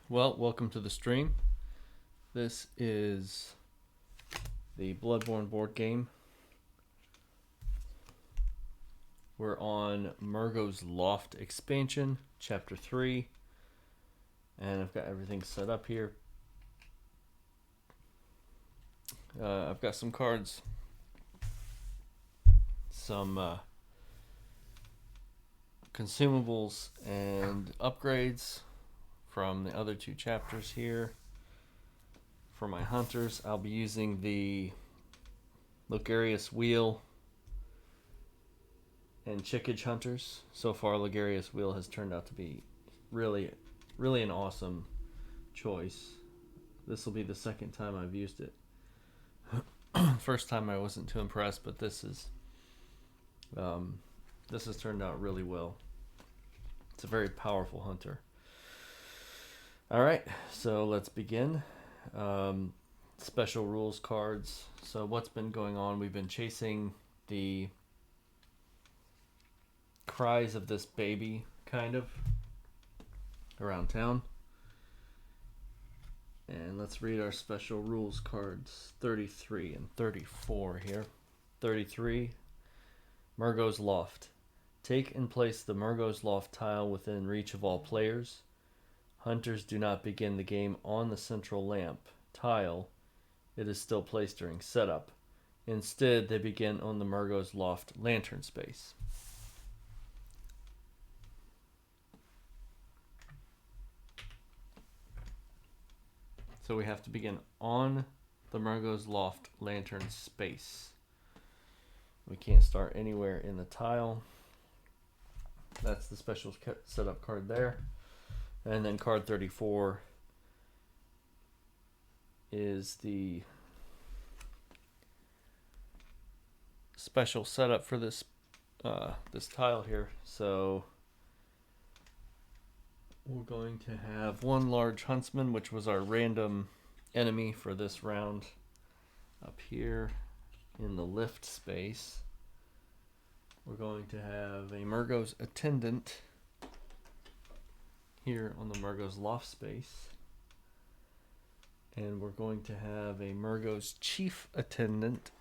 Well, welcome to the stream. This is the Bloodborne board game. We're on Mergo's Loft expansion, Chapter 3. And I've got everything set up here. I've got some cards, some consumables and upgrades from the other two chapters here. For my hunters, I'll be using the Logarius Wheel and Chikage hunters. So far, Logarius Wheel has turned out to be really an awesome choice. This will be the second time I've used it. First time I wasn't too impressed, but this has turned out really well. It's a very powerful hunter. All right, so let's begin. Special rules cards. So what's been going on? We've been chasing the cries of this baby, kind of, around town. And let's read our special rules cards, 33 and 34 here. 33, Mergo's Loft. Take and place the Mergo's Loft tile within reach of all players. Hunters do not begin the game on the central lamp tile. It is still placed during setup. Instead, they begin on the Mergo's Loft lantern space. So we have to begin on the Mergo's Loft lantern space. We can't start anywhere in the tile. That's the special setup card there. And then card 34 is the special setup for this this tile here. So we're going to have one large huntsman, which was our random enemy for this round, up here in the lift space. We're going to have a Mergo's attendant here on the Mergo's Loft space. And we're going to have a Mergo's chief attendant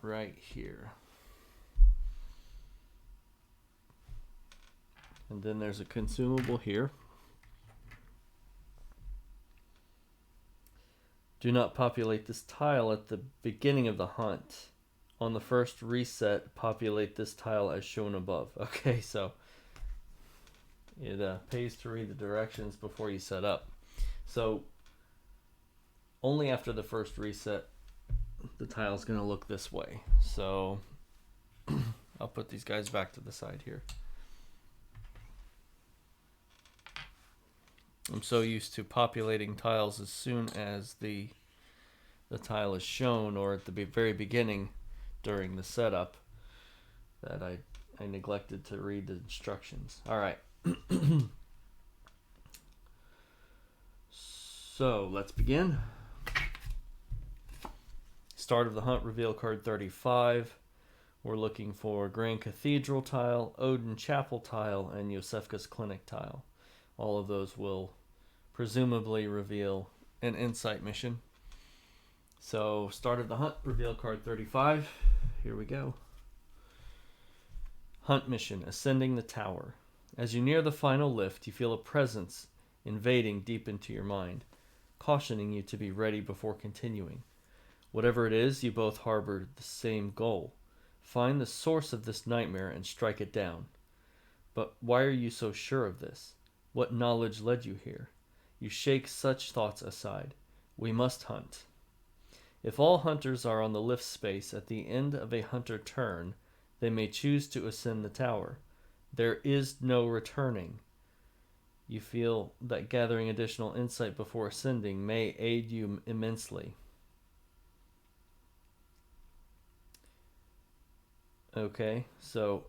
right here. And then there's a consumable here. Do not populate this tile at the beginning of the hunt. On the first reset, populate this tile as shown above. Okay, so it pays to read the directions before you set up. So only after the first reset, the tile's going to look this way. So I'll put these guys back to the side here. I'm so used to populating tiles as soon as the tile is shown, or at the very beginning during the setup, that I neglected to read the instructions. All right. So let's begin. Start of the hunt, reveal card 35. We're looking for Grand Cathedral tile, Odin Chapel tile, and Yosefka's Clinic tile. All of those will presumably reveal an insight mission. So, start of the hunt, reveal card 35. Here we go. Hunt mission, ascending the tower. As you near the final lift, you feel a presence invading deep into your mind, cautioning you to be ready before continuing. Whatever it is, you both harbor the same goal. Find the source of this nightmare and strike it down. But why are you so sure of this? What knowledge led you here? You shake such thoughts aside. We must hunt. If all hunters are on the lift space at the end of a hunter turn, they may choose to ascend the tower. There is no returning. You feel that gathering additional insight before ascending may aid you immensely. Okay, so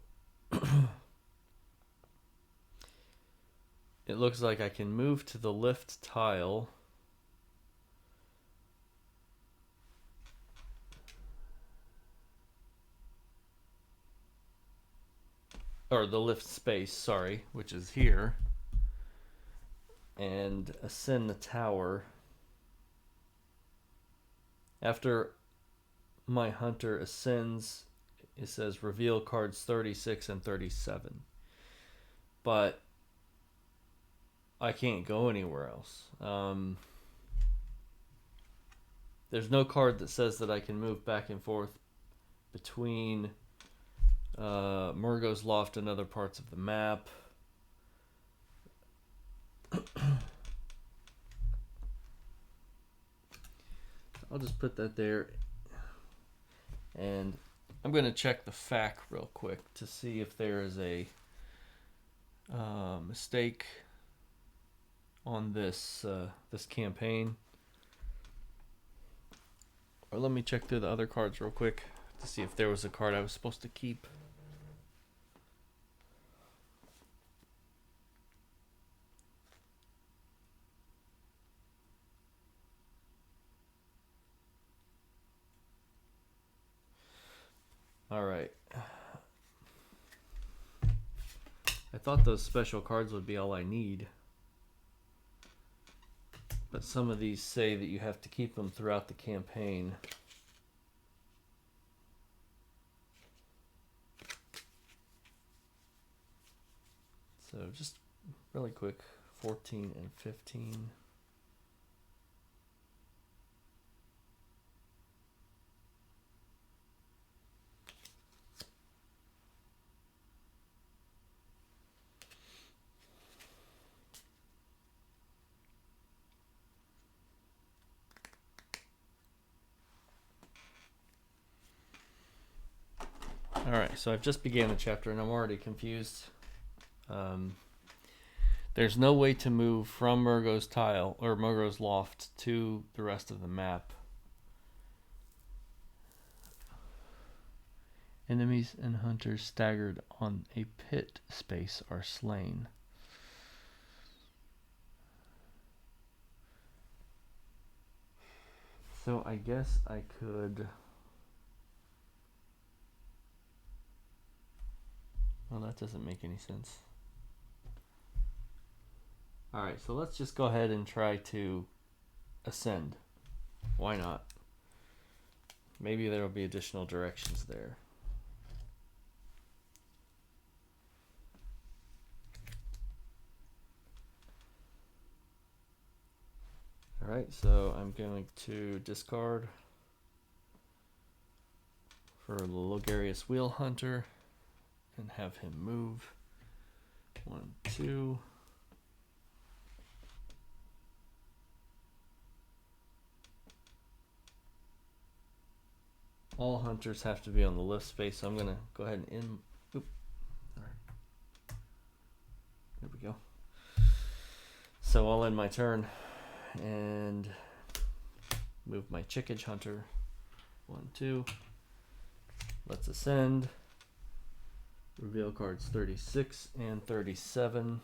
it looks like I can move to the lift tile. Or the lift space, sorry, which is here. and ascend the tower. After my hunter ascends, it says reveal cards 36 and 37. But I can't go anywhere else. There's no card that says that I can move back and forth between Mergo's Loft and other parts of the map. I'll just put that there. And I'm going to check the FAQ real quick to see if there is a mistake on this this campaign. Or let me check through the other cards real quick to see if there was a card I was supposed to keep. Alright. I thought those special cards would be all I need. But some of these say that you have to keep them throughout the campaign. So just really quick, 14 and 15. Alright, so I've just began the chapter and I'm already confused. There's no way to move from Mergo's tile or Mergo's Loft to the rest of the map. Enemies and hunters staggered on a pit space are slain. So I guess I could... Well, that doesn't make any sense. Alright, so let's just go ahead and try to ascend. Why not? Maybe there will be additional directions there. Alright, so I'm going to discard for the Logarius Wheel Hunter and have him move. 1, 2. All hunters have to be on the lift space, so I'm going to go ahead and Oop. All right. There we go. So I'll end my turn and move my Chikage Hunter. 1, 2. Let's ascend. Reveal cards 36 and 37.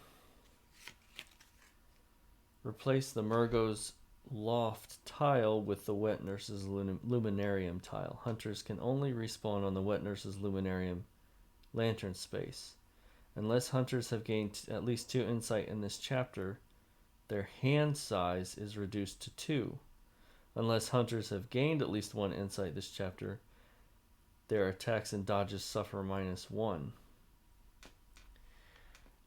Replace the Mergo's Loft tile with the Wet Nurse's luminarium tile. Hunters can only respawn on the Wet Nurse's luminarium lantern space. Unless hunters have gained at least 2 insight in this chapter, their hand size is reduced to 2. Unless hunters have gained at least 1 insight this chapter, their attacks and dodges suffer -1.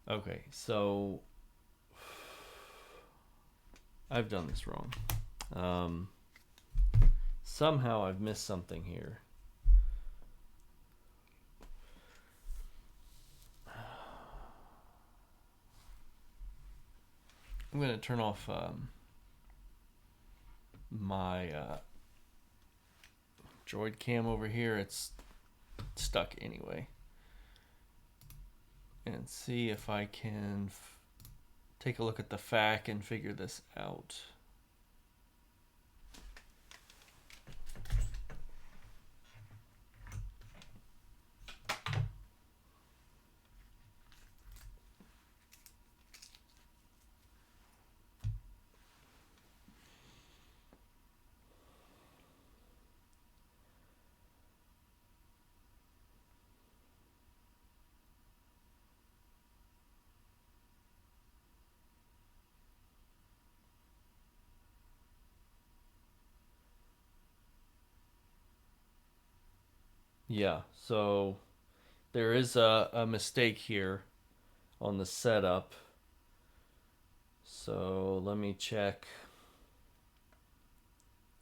Okay, so I've done this wrong. Somehow I've missed something here. I'm going to turn off my droid cam over here. It's stuck anyway. And see if I can take a look at the FAQ and figure this out. Yeah, so there is a mistake here on the setup. So let me check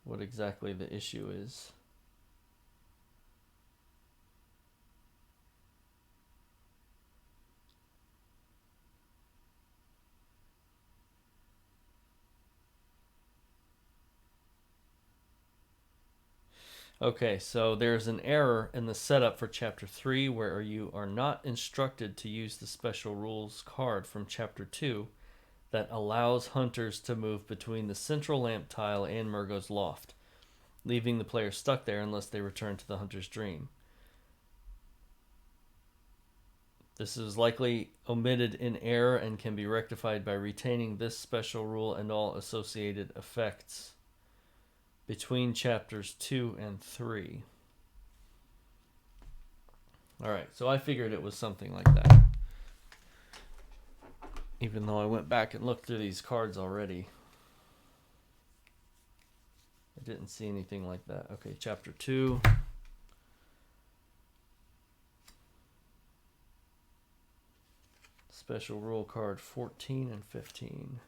what exactly the issue is. Okay, so there's an error in the setup for Chapter 3 where you are not instructed to use the special rules card from Chapter 2 that allows hunters to move between the central lamp tile and Mergo's Loft, leaving the player stuck there unless they return to the hunter's dream. This is likely omitted in error and can be rectified by retaining this special rule and all associated effects between chapters 2 and 3. Alright, so I figured it was something like that. Even though I went back and looked through these cards already, I didn't see anything like that. Okay, chapter 2. Special rule card 14 and 15.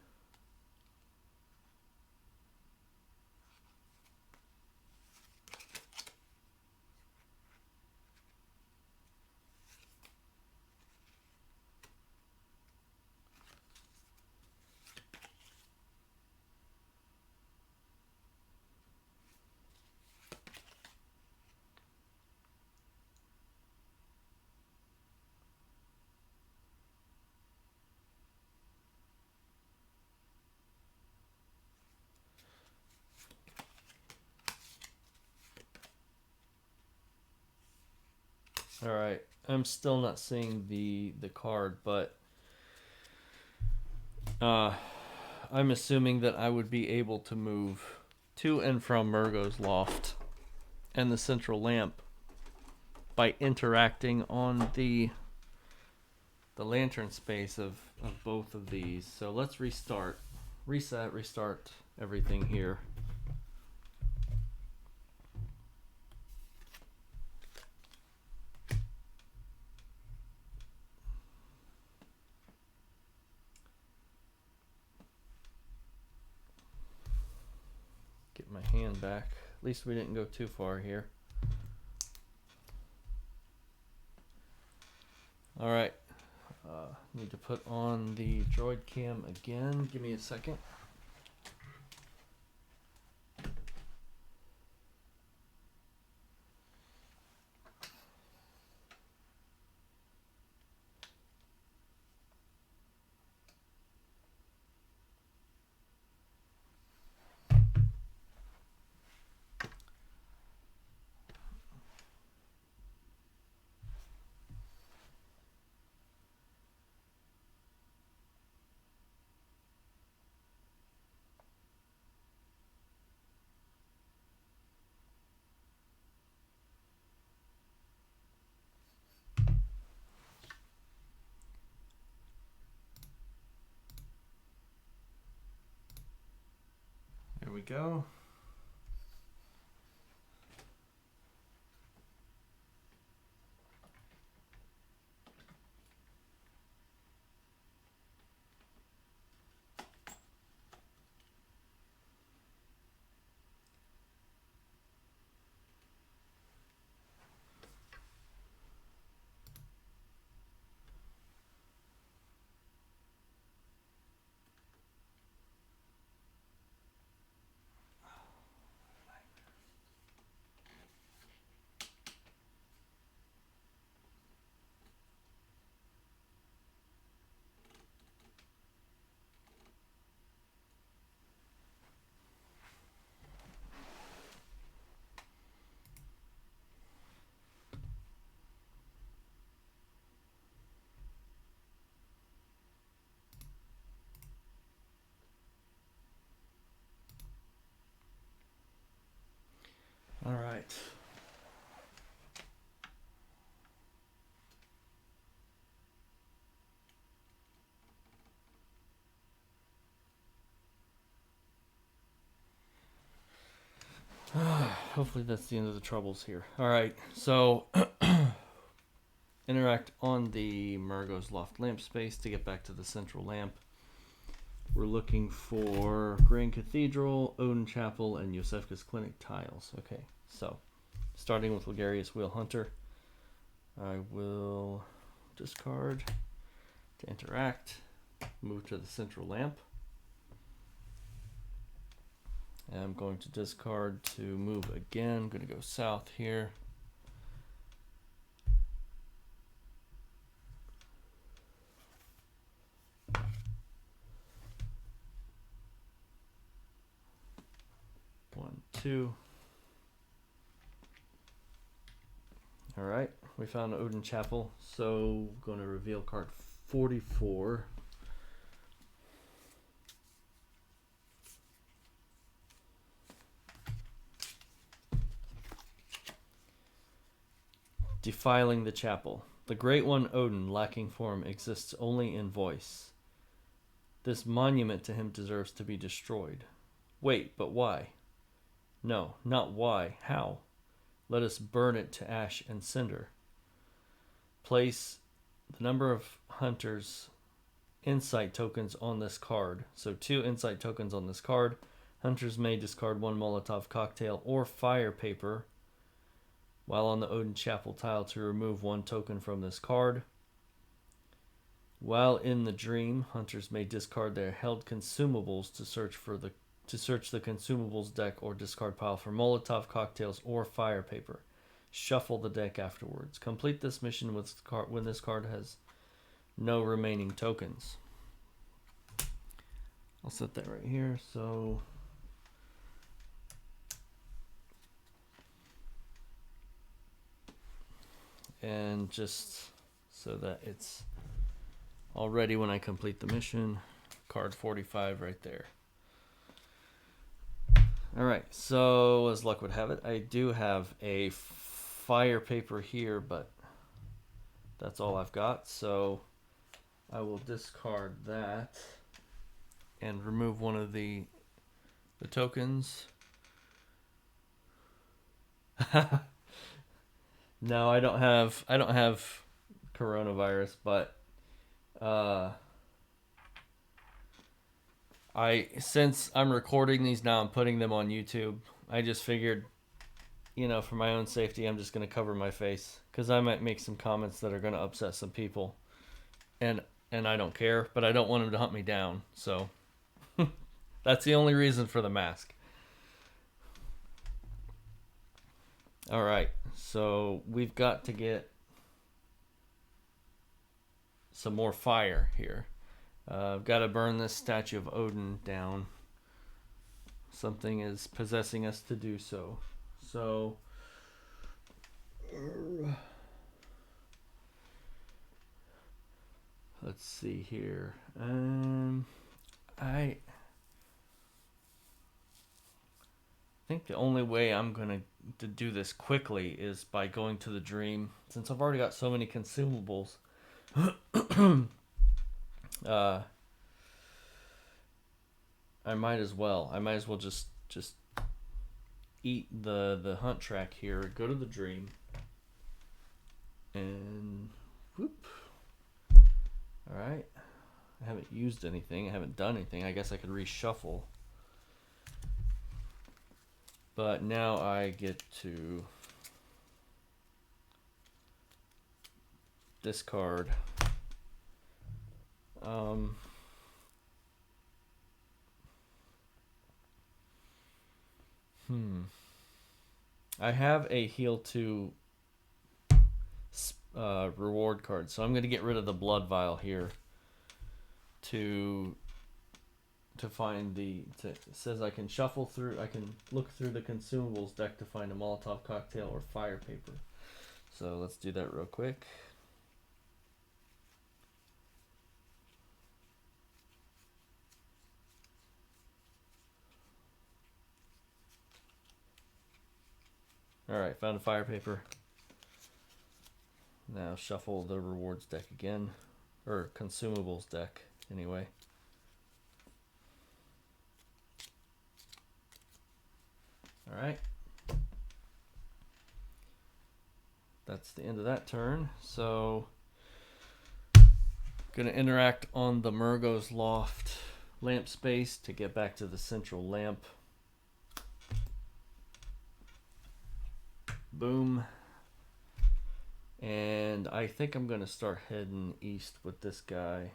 Alright, I'm still not seeing the card, but I'm assuming that I would be able to move to and from Mergo's Loft and the central lamp by interacting on the lantern space of both of these. So let's restart, restart everything here. Get my hand back. At least we didn't go too far here. Alright. Need to put on the droid cam again. Give me a second. There we go. hopefully that's the end of the troubles here. Alright, so interact on the Mergo's Loft lamp space to get back to the central lamp. We're looking for Grand Cathedral, Odin Chapel, and Yosefka's Clinic tiles. Okay, so starting with Logarius Wheel Hunter, I will discard to interact, move to the central lamp. And I'm going to discard to move again. I'm going to go south here. One, two. All right, we found Odin Chapel, so I'm going to reveal card 44. Defiling the chapel. The Great One Odin, lacking form, exists only in voice. This monument to him deserves to be destroyed. Wait, but why? No, not why. How? Let us burn it to ash and cinder. Place the number of hunters' insight tokens on this card. So 2 insight tokens on this card. Hunters may discard 1 Molotov cocktail or fire paper while on the Odin Chapel tile to remove 1 token from this card. While in the dream, hunters may discard their held consumables to search the consumables deck or discard pile for Molotov cocktails or fire paper. Shuffle the deck afterwards. Complete this mission when this card has no remaining tokens. I'll set that right here. So and just so that it's all ready when I complete the mission, card 45 right there. Alright, so as luck would have it, I do have a fire paper here, but that's all I've got, so I will discard that and remove one of the tokens. No, I don't have coronavirus, but since I'm recording these now, I'm putting them on YouTube. I just figured, for my own safety, I'm just going to cover my face because I might make some comments that are going to upset some people, and I don't care, but I don't want them to hunt me down. So that's the only reason for the mask. All right, so we've got to get some more fire here. I've got to burn this statue of Odin down. Something is possessing us to do so. So let's see here. I think the only way I'm going to do this quickly is by going to the dream. Since I've already got so many consumables, I might as well just eat the hunt track here, go to the dream, and whoop. Alright. I haven't used anything, I haven't done anything. I guess I could reshuffle. But now I get to discard. I have a heal 2 reward card, so I'm going to get rid of the blood vial here to find it says I can shuffle through, I can look through the consumables deck to find a Molotov cocktail or fire paper. So let's do that real quick. Alright, found a fire paper. Now shuffle the rewards deck again. Or consumables deck, anyway. Alright. that's the end of that turn. So, gonna interact on the Mergo's Loft lamp space to get back to the central lamp. Boom. And I think I'm gonna start heading east with this guy,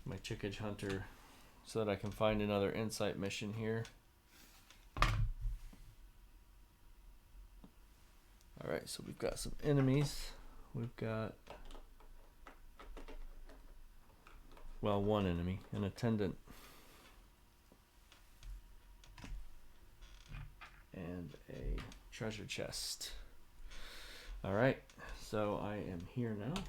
my Chikage Hunter, so that I can find another insight mission here. Alright, so we've got some enemies. We've got, well, one enemy, an attendant. And a treasure chest. Alright, so I am here now.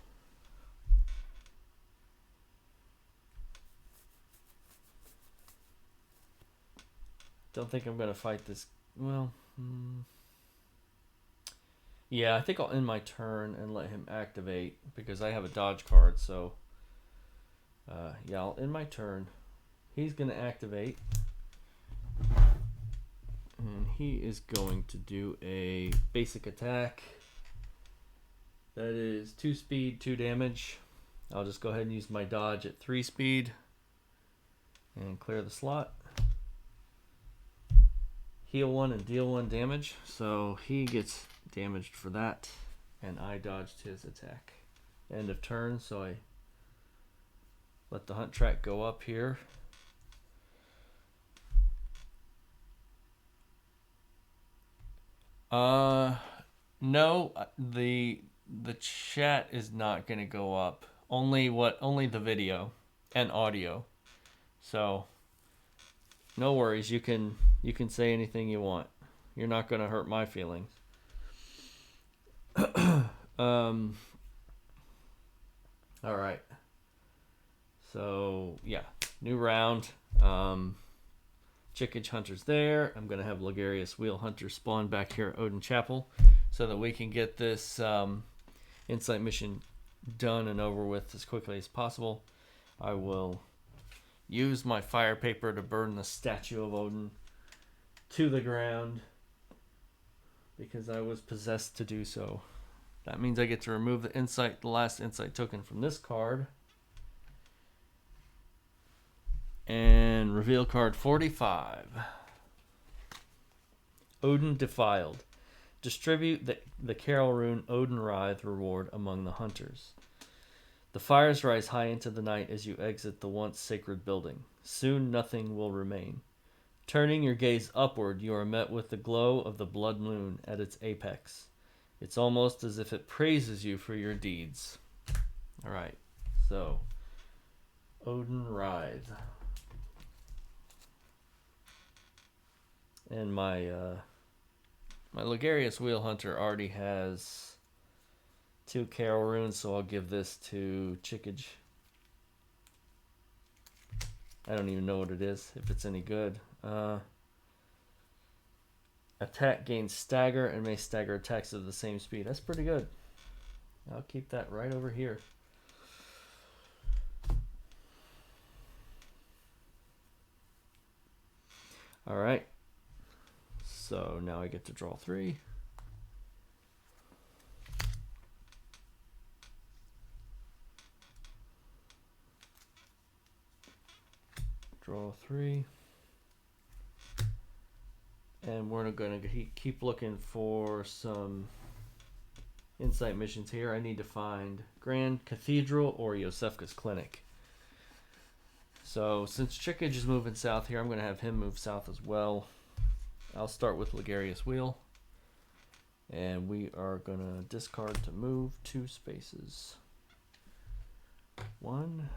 Don't think I'm going to fight this. Well, yeah, I think I'll end my turn and let him activate because I have a dodge card. So, yeah, I'll end my turn. He's going to activate. And he is going to do a basic attack. That is 2 speed, 2 damage. I'll just go ahead and use my dodge at 3 speed. And clear the slot. Heal 1 and deal 1 damage. So he gets damaged for that. And I dodged his attack. End of turn, so I let the hunt track go up here. No, the chat is not gonna go up. Only the video and audio. So no worries, you can say anything you want. You're not gonna hurt my feelings. Alright. So yeah, new round. Chikage Hunter's there. I'm going to have Logarius Wheel Hunter spawn back here at Odin Chapel so that we can get this insight mission done and over with as quickly as possible. I will use my fire paper to burn the statue of Odin to the ground because I was possessed to do so. That means I get to remove the last insight token from this card. And reveal card 45. Odin Defiled. Distribute the carroll rune Odin Writhe reward among the hunters. The fires rise high into the night as you exit the once sacred building. Soon nothing will remain. Turning your gaze upward, you are met with the glow of the blood moon at its apex. It's almost as if it praises you for your deeds. Alright, so Odin Writhe. And my Logarius Wheel Hunter already has 2 carroll runes, so I'll give this to Chikage. I don't even know what it is, if it's any good. Attack gains stagger and may stagger attacks of the same speed. That's pretty good. I'll keep that right over here. Alright. So now I get to draw 3. Draw 3. And we're going to keep looking for some insight missions here. I need to find Grand Cathedral or Yosefka's Clinic. So since Chikage is moving south here, I'm going to have him move south as well. I'll start with Logarius Wheel. And we are going to discard to move 2 spaces. 1,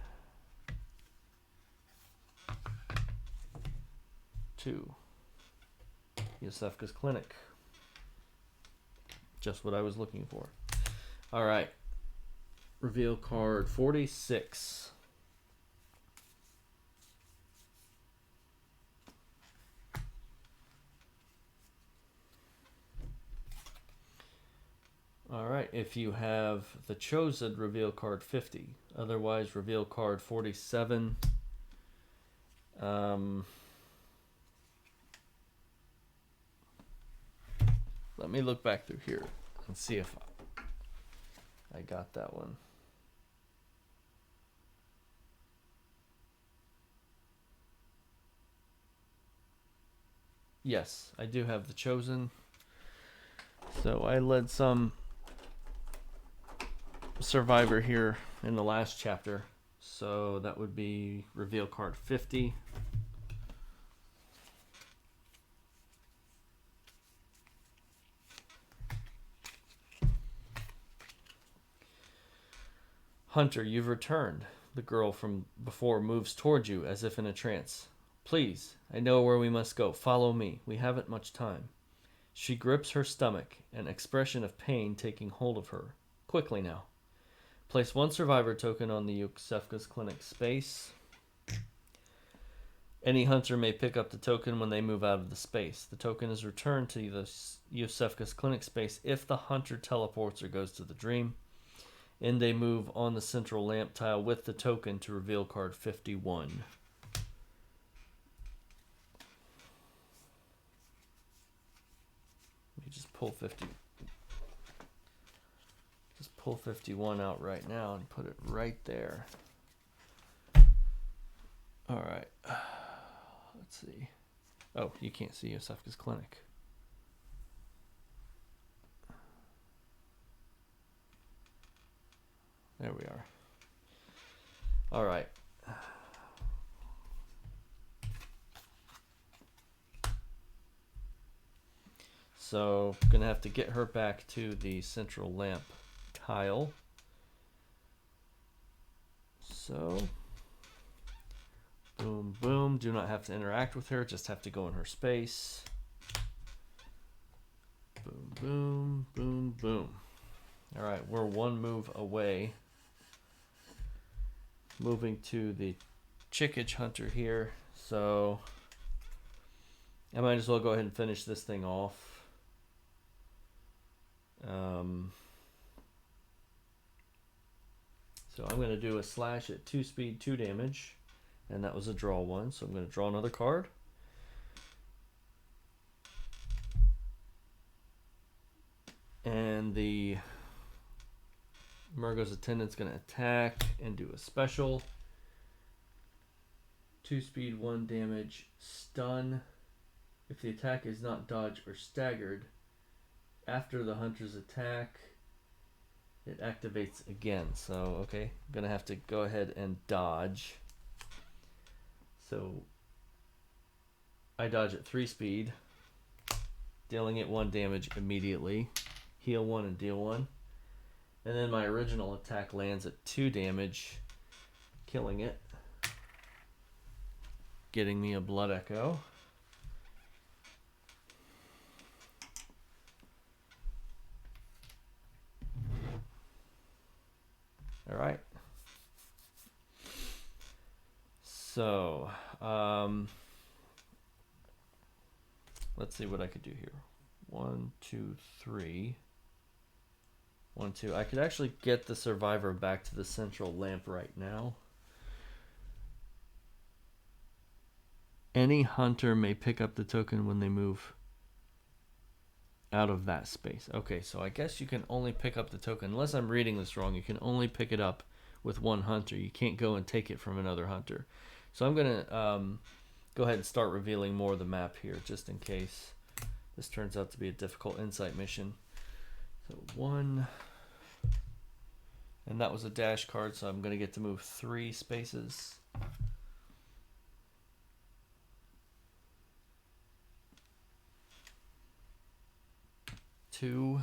2. Yosefka's Clinic. Just what I was looking for. Alright. Reveal card 46. Alright, if you have the chosen, reveal card 50. Otherwise, reveal card 47. Let me look back through here and see if I got that one. Yes, I do have the Chosen. So I led some survivor here in the last chapter. So that would be reveal card 50. Hunter, you've returned. The girl from before moves toward you as if in a trance. Please, I know where we must go. Follow me. We haven't much time. She grips her stomach, an expression of pain taking hold of her. Quickly now. Place one survivor token on the Yusefka's clinic space. Any hunter may pick up the token when they move out of the space. The token is returned to the Yusefka's clinic space if the hunter teleports or goes to the dream. And they move on the central lamp tile with the token to reveal card 51. Let me just pull 50. Just pull 51 out right now and put it right there. All right. Let's see. Oh, you can't see Yusefka's clinic. There we are. All right. So, gonna have to get her back to the central lamp tile. So, boom, boom. Do not have to interact with her. Just have to go in her space. Boom, boom, boom, boom. All right, we're one move away. Moving to the Chikage Hunter here. So, I might as well go ahead and finish this thing off. So I'm going to do a slash at 2 speed, 2 damage. And that was a draw one. So I'm going to draw another card. And the Mergo's attendant's going to attack and do a special. 2 speed, 1 damage, stun. If the attack is not dodged or staggered, after the hunter's attack, it activates again. So, okay, I'm going to have to go ahead and dodge. So, I dodge at 3 speed, dealing it 1 damage immediately. Heal 1 and deal 1. And then my original attack lands at 2 damage, killing it. Getting me a blood echo. All right. So, let's see what I could do here. 1, 2, 3. 1, 2. I could actually get the survivor back to the central lamp right now. Any hunter may pick up the token when they move out of that space. Okay, so I guess you can only pick up the token. Unless I'm reading this wrong, you can only pick it up with one hunter. You can't go and take it from another hunter. So I'm going to go ahead and start revealing more of the map here, just in case this turns out to be a difficult insight mission. So 1, and that was a dash card, so I'm going to get to move 3 spaces. 2.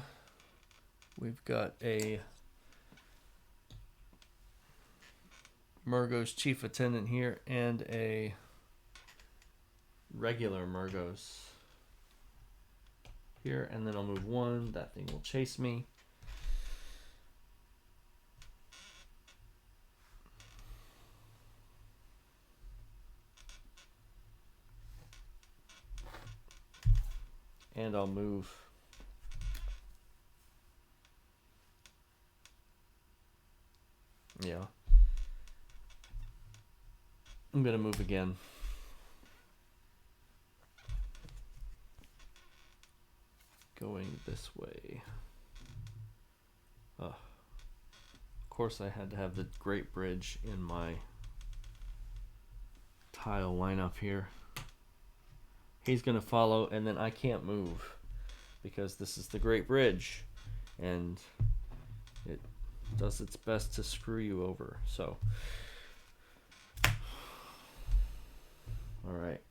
We've got a Mergo's chief attendant here and a regular Mergo's here, and then I'll move 1. That thing will chase me. And I'll move I'm going to move again. Go going this way. Of course I had to have the Great Bridge in my tile lineup here. He's going to follow, and then I can't move because this is the Great Bridge, and it does its best to screw you over. So, alright.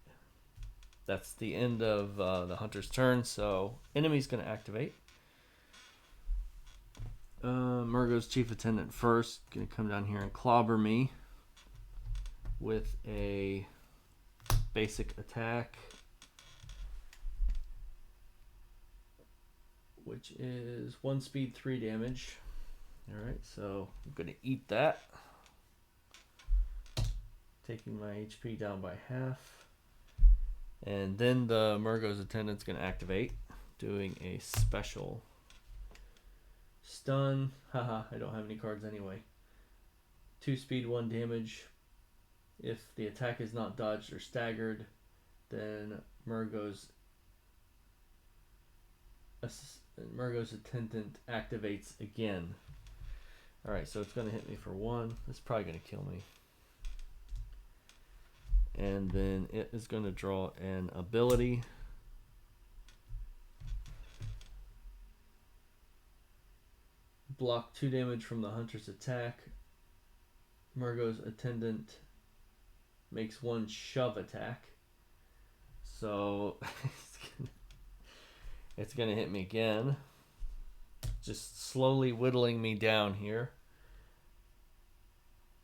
That's the end of the hunter's turn, so enemy's going to activate. Mergo's chief attendant first. Going to come down here and clobber me with a basic attack, which is 1 speed, 3 damage. Alright, so I'm going to eat that, taking my HP down by half. And then the Mergo's attendant's going to activate, doing a special stun. Haha, I don't have any cards anyway. 2 speed, 1 damage. If the attack is not dodged or staggered, then Mergo's attendant activates again. Alright, so it's going to hit me for 1. It's probably going to kill me. And then it is going to draw an ability. Block 2 damage from the hunter's attack. Mergo's attendant makes 1 shove attack. So it's going to hit me again. Just slowly whittling me down here.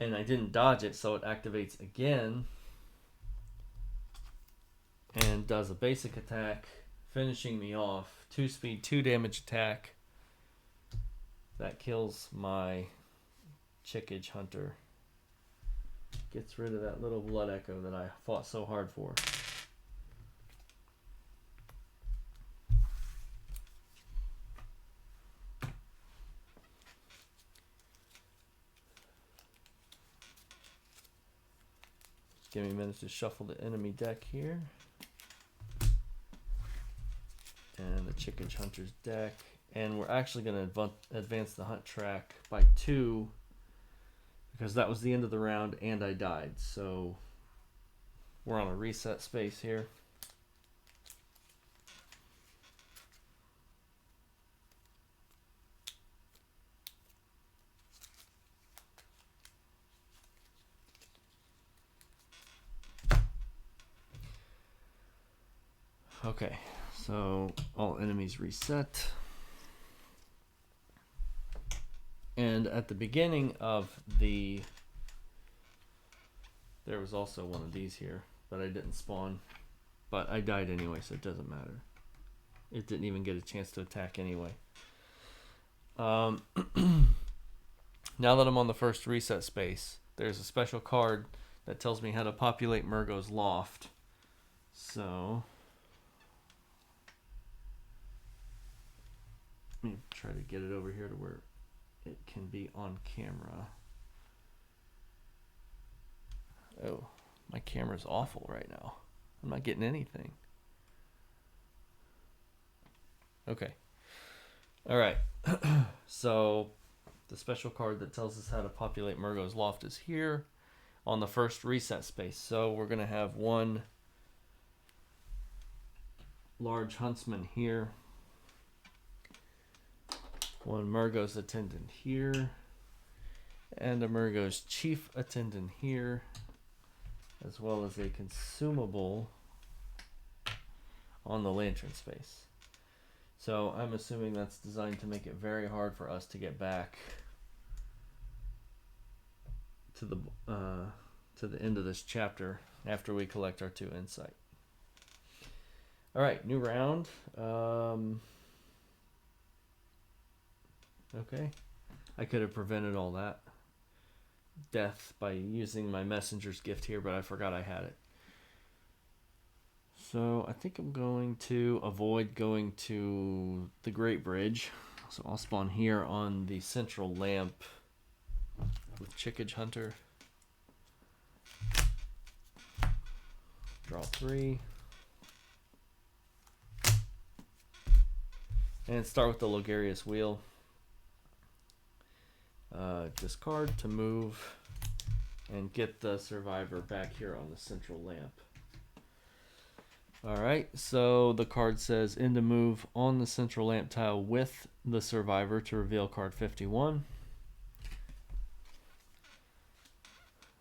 And I didn't dodge it, so it activates again. And does a basic attack, finishing me off. 2 speed, 2 damage attack. That kills my Chikage hunter. Gets rid of that little blood echo that I fought so hard for. Give me a minute to shuffle the enemy deck here. And the Chikage hunter's deck. And we're actually going to advance the hunt track by 2 because that was the end of the round and I died. So we're on a reset space here. Okay, so all enemies reset. And at the beginning of there was also one of these here, but I didn't spawn. But I died anyway, so it doesn't matter. It didn't even get a chance to attack anyway. Now that I'm on the first reset space, there's a special card that tells me how to populate Mergo's Loft. So let me try to get it over here to where it can be on camera. Oh, my camera's awful right now. I'm not getting anything. Okay. All right. So the special card that tells us how to populate Mergo's Loft is here on the first reset space. So we're going to have 1 large huntsman here. 1 Mergo's attendant here, and a Mergo's chief attendant here, as well as a consumable on the lantern space. So I'm assuming that's designed to make it very hard for us to get back to the end of this chapter after we collect our 2 insight. All right, new round. Okay, I could have prevented all that death by using my messenger's gift here, but I forgot I had it. So I think I'm going to avoid going to the Great Bridge. So I'll spawn here on the central lamp with Chikage hunter. Draw 3. And start with the Logarius Wheel. Discard to move and get the survivor back here on the central lamp. Alright, so the card says end a move on the central lamp tile with the survivor to reveal card 51.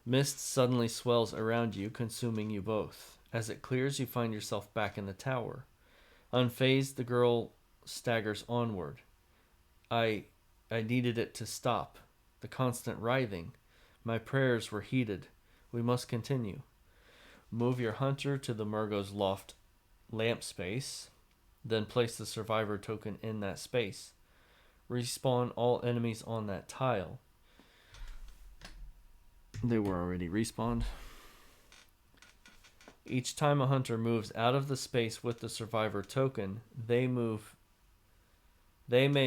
Mist suddenly swells around you, consuming you both. As it clears, you find yourself back in the tower. Unfazed, the girl staggers onward. I needed it to stop. The constant writhing. My prayers were heeded. We must continue. Move your hunter to the Mergo's Loft lamp space. Then place the survivor token in that space. Respawn all enemies on that tile. They were already respawned. Each time a hunter moves out of the space with the survivor token, they may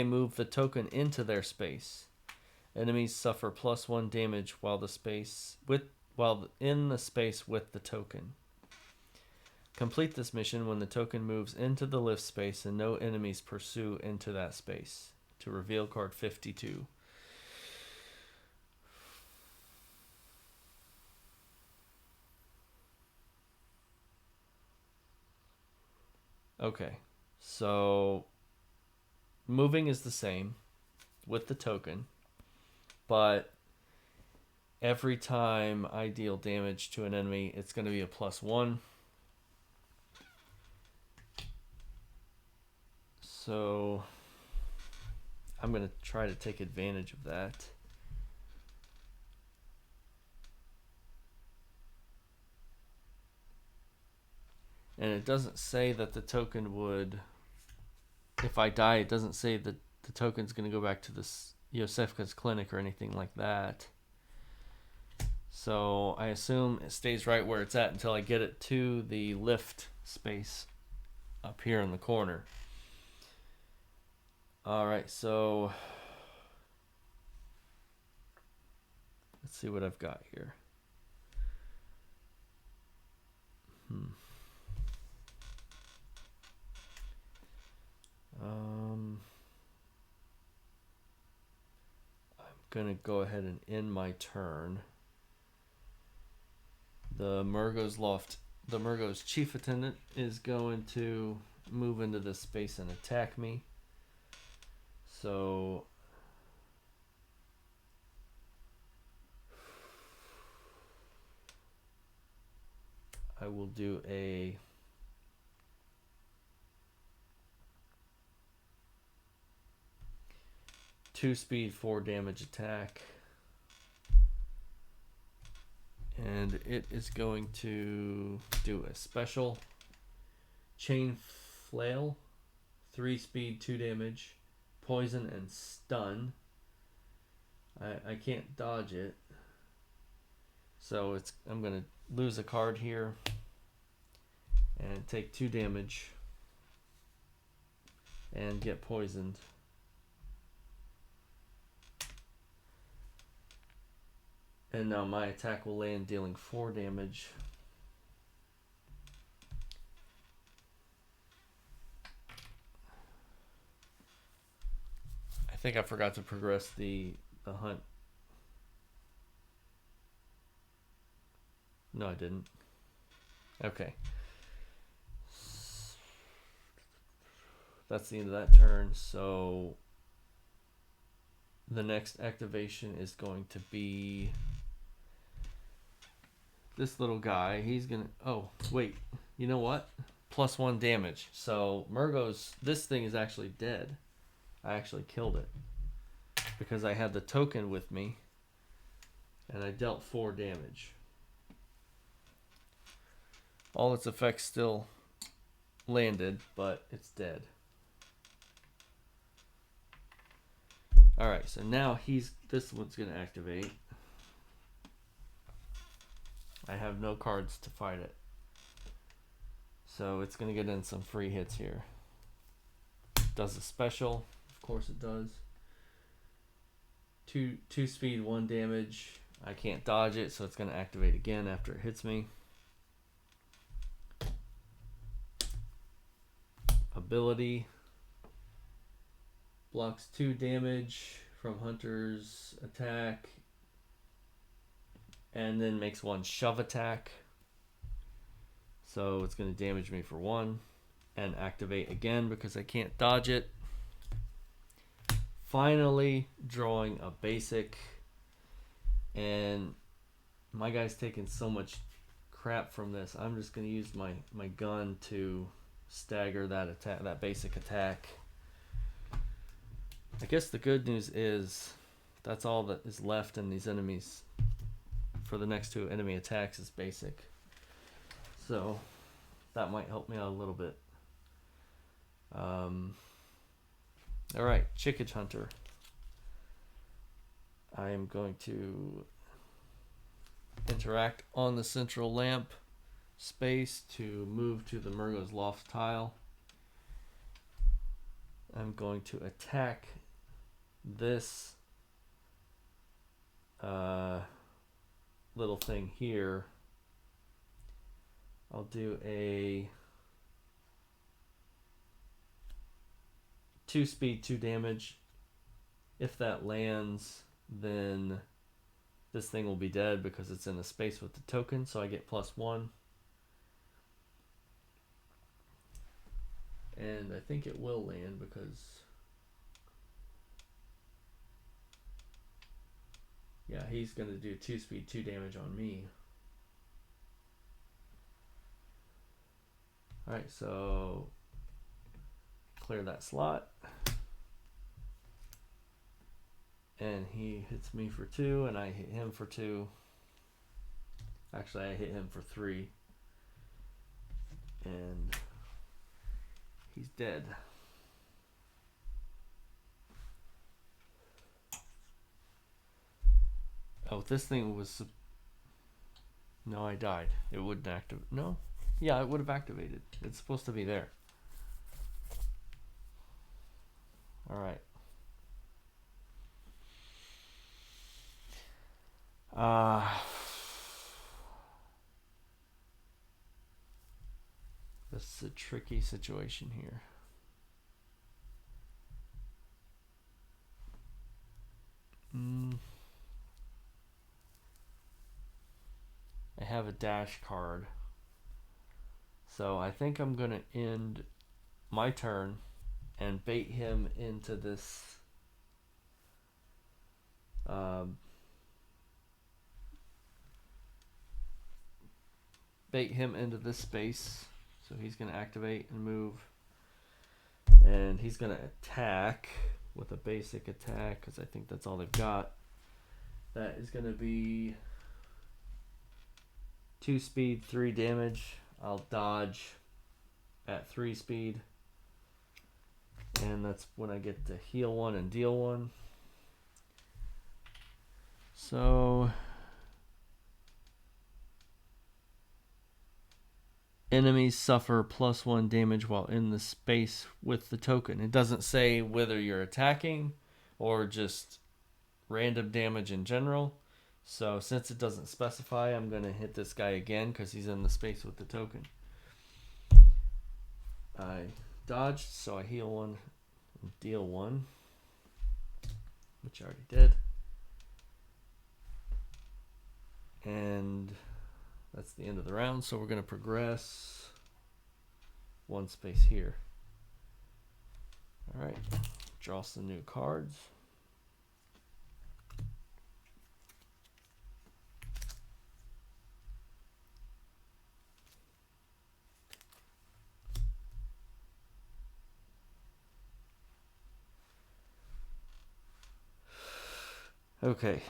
move the token into their space. Enemies suffer +1 damage while in the space with the token. Complete this mission when the token moves into the lift space and no enemies pursue into that space. To reveal card 52. Okay, so moving is the same with the token, but every time I deal damage to an enemy, it's going to be a +1. So I'm going to try to take advantage of that. And it doesn't say that the token would, if I die, it doesn't say that the token's going to go back to this Yosefka's clinic or anything like that. So I assume it stays right where it's at until I get it to the lift space up here in the corner. Alright, so let's see what I've got here. I'm gonna go ahead and end my turn. The Mergo's chief attendant is going to move into this space and attack me. So I will do a 2-speed 4 damage attack. And it is going to do a special chain flail, 3-speed 2 damage, poison and stun. I can't dodge it, so I'm gonna lose a card here and take 2 damage and get poisoned. And now my attack will land, dealing 4 damage. I think I forgot to progress the hunt. No, I didn't. Okay. That's the end of that turn. So the next activation is going to be this little guy. He's gonna, oh wait, you know what, +1 damage. So this thing is actually dead. I actually killed it because I had the token with me and I dealt 4 damage. All its effects still landed, but it's dead. Alright, so now this one's gonna activate. I have no cards to fight it, so it's gonna get in some free hits here. Does a special, of course it does. 2 speed 1 damage. I can't dodge it, so it's gonna activate again after it hits me. Ability, blocks 2 damage from Hunter's attack, and then makes 1 shove attack. So it's going to damage me for 1, and activate again because I can't dodge it. Finally, drawing a basic, and my guy's taking so much crap from this. I'm just going to use my gun to stagger that attack, that basic attack. I guess the good news is that's all that is left in these enemies for the next 2 enemy attacks is basic. So that might help me out a little bit. Alright, Chikage Hunter. I am going to interact on the central lamp space to move to the Mergo's Loft tile. I'm going to attack this little thing here. I'll do a 2 speed, 2 damage. If that lands, then this thing will be dead because it's in a space with the token, so I get +1. And I think it will land because, yeah, he's going to do 2 speed, 2 damage on me. Alright, so clear that slot. And he hits me for 2, and I hit him for 2. Actually, I hit him for 3. And he's dead. Oh, this thing was... No, I died. It wouldn't activate. No? Yeah, it would have activated. It's supposed to be there. Alright. This is a tricky situation here. I have a dash card. So I think I'm going to end my turn and bait him into this space. So he's going to activate and move. And he's going to attack with a basic attack because I think that's all they've got. That is going to be 2 speed, 3 damage. I'll dodge at 3 speed. And that's when I get to heal 1 and deal 1. So enemies suffer +1 damage while in the space with the token. It doesn't say whether you're attacking or just random damage in general. So since it doesn't specify, I'm going to hit this guy again because he's in the space with the token. I dodged, so I heal 1 and deal 1, which I already did. And that's the end of the round, so we're going to progress 1 space here. Alright, draw some new cards. Okay.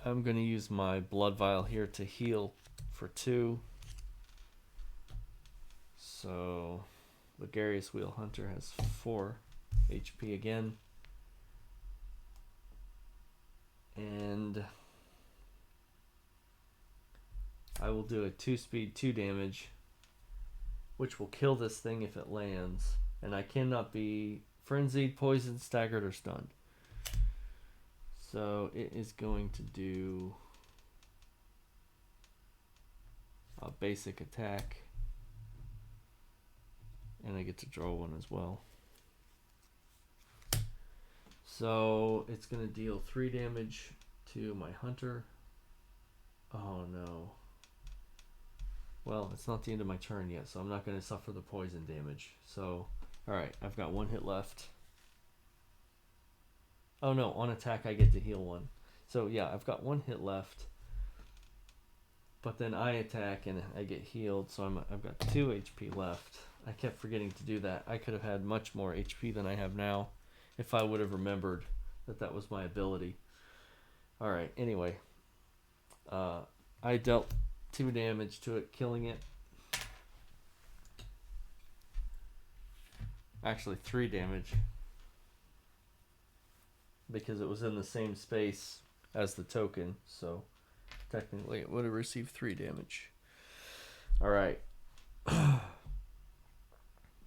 I'm going to use my blood vial here to heal for 2. So Logarius Wheel Hunter has 4 HP again. And I will do a 2 speed, 2 damage, which will kill this thing if it lands. And I cannot be frenzied, poisoned, staggered, or stunned. So it is going to do a basic attack And I get to draw one as well. So it's going to deal 3 damage to my hunter. Oh no. Well, it's not the end of my turn yet, so I'm not going to suffer the poison damage. So, alright, I've got 1 hit left. Oh no, on attack I get to heal 1. So yeah, I've got 1 hit left. But then I attack and I get healed, so I've got 2 HP left. I kept forgetting to do that. I could have had much more HP than I have now if I would have remembered that that was my ability. Alright, anyway. I dealt 2 damage to it, killing it. Actually, 3 damage. Because it was in the same space as the token, so technically it would have received 3 damage. Alright.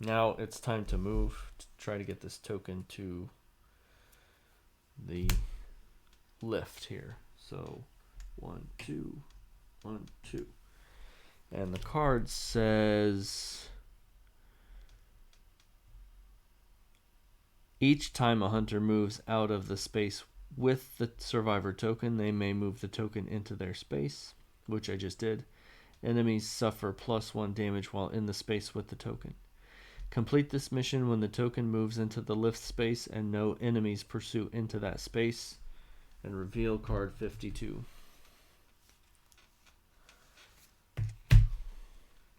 Now it's time to move to try to get this token to the lift here. So 1, 2, 1, 2. And the card says each time a hunter moves out of the space with the survivor token, they may move the token into their space, which I just did. Enemies suffer +1 damage while in the space with the token. Complete this mission when the token moves into the lift space and no enemies pursue into that space. And reveal card 52.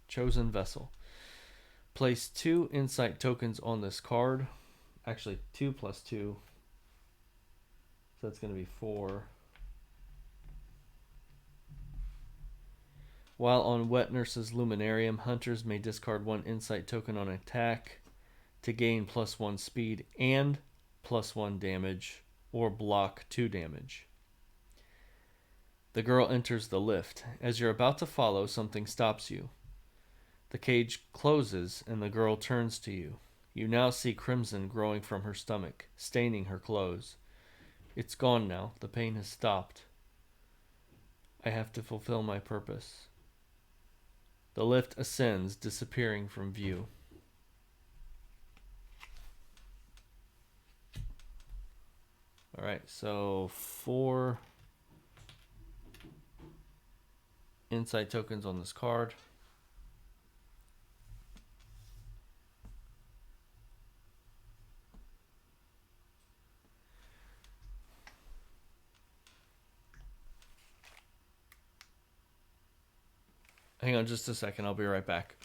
Chosen Vessel. Place 2 insight tokens on this card. Actually, 2 plus 2. So that's going to be 4. While on Wet Nurse's Luminarium, hunters may discard 1 insight token on attack to gain +1 speed and +1 damage, or block 2 damage. The girl enters the lift. As you're about to follow, something stops you. The cage closes and the girl turns to you. You now see crimson growing from her stomach, staining her clothes. It's gone now. The pain has stopped. I have to fulfill my purpose. The lift ascends, disappearing from view. Alright, so 4 insight tokens on this card. Hang on just a second, I'll be right back.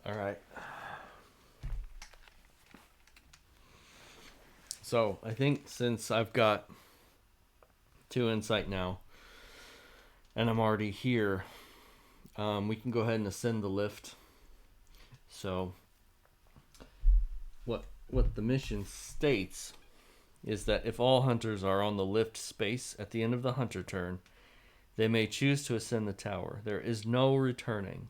Alright. So, I think since I've got 2 insight now, and I'm already here, we can go ahead and ascend the lift. So, what the mission states is that if all hunters are on the lift space at the end of the hunter turn, they may choose to ascend the tower. There is no returning.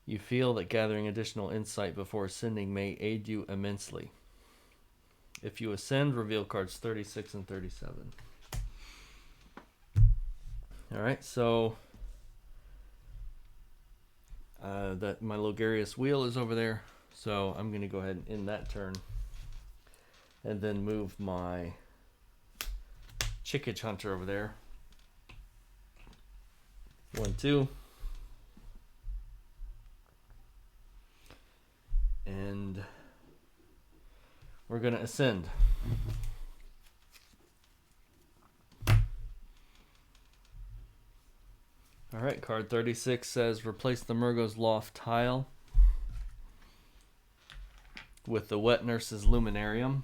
You feel that gathering additional insight before ascending may aid you immensely. If you ascend, reveal cards 36 and 37. Alright, so that my Logarius Wheel is over there. So I'm going to go ahead and end that turn. And then move my Chikage Hunter over there. 1, 2. And we're going to ascend. Alright, card 36 says replace the Mergo's Loft tile with the Wet Nurse's Luminarium.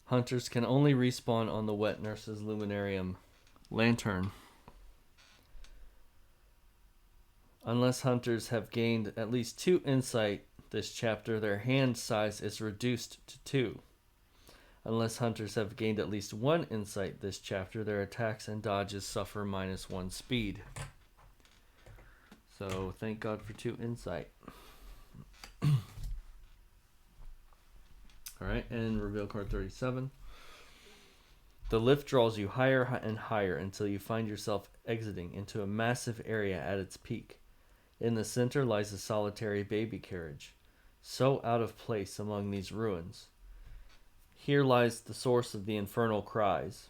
Hunters can only respawn on the Wet Nurse's Luminarium lantern. Unless hunters have gained at least 2 insight this chapter, their hand size is reduced to 2. Unless hunters have gained at least 1 insight this chapter, their attacks and dodges suffer -1 speed. So thank God for 2 insight. Alright, and reveal card 37. The lift draws you higher and higher until you find yourself exiting into a massive area at its peak. In the center lies a solitary baby carriage, so out of place among these ruins. Here lies the source of the infernal cries.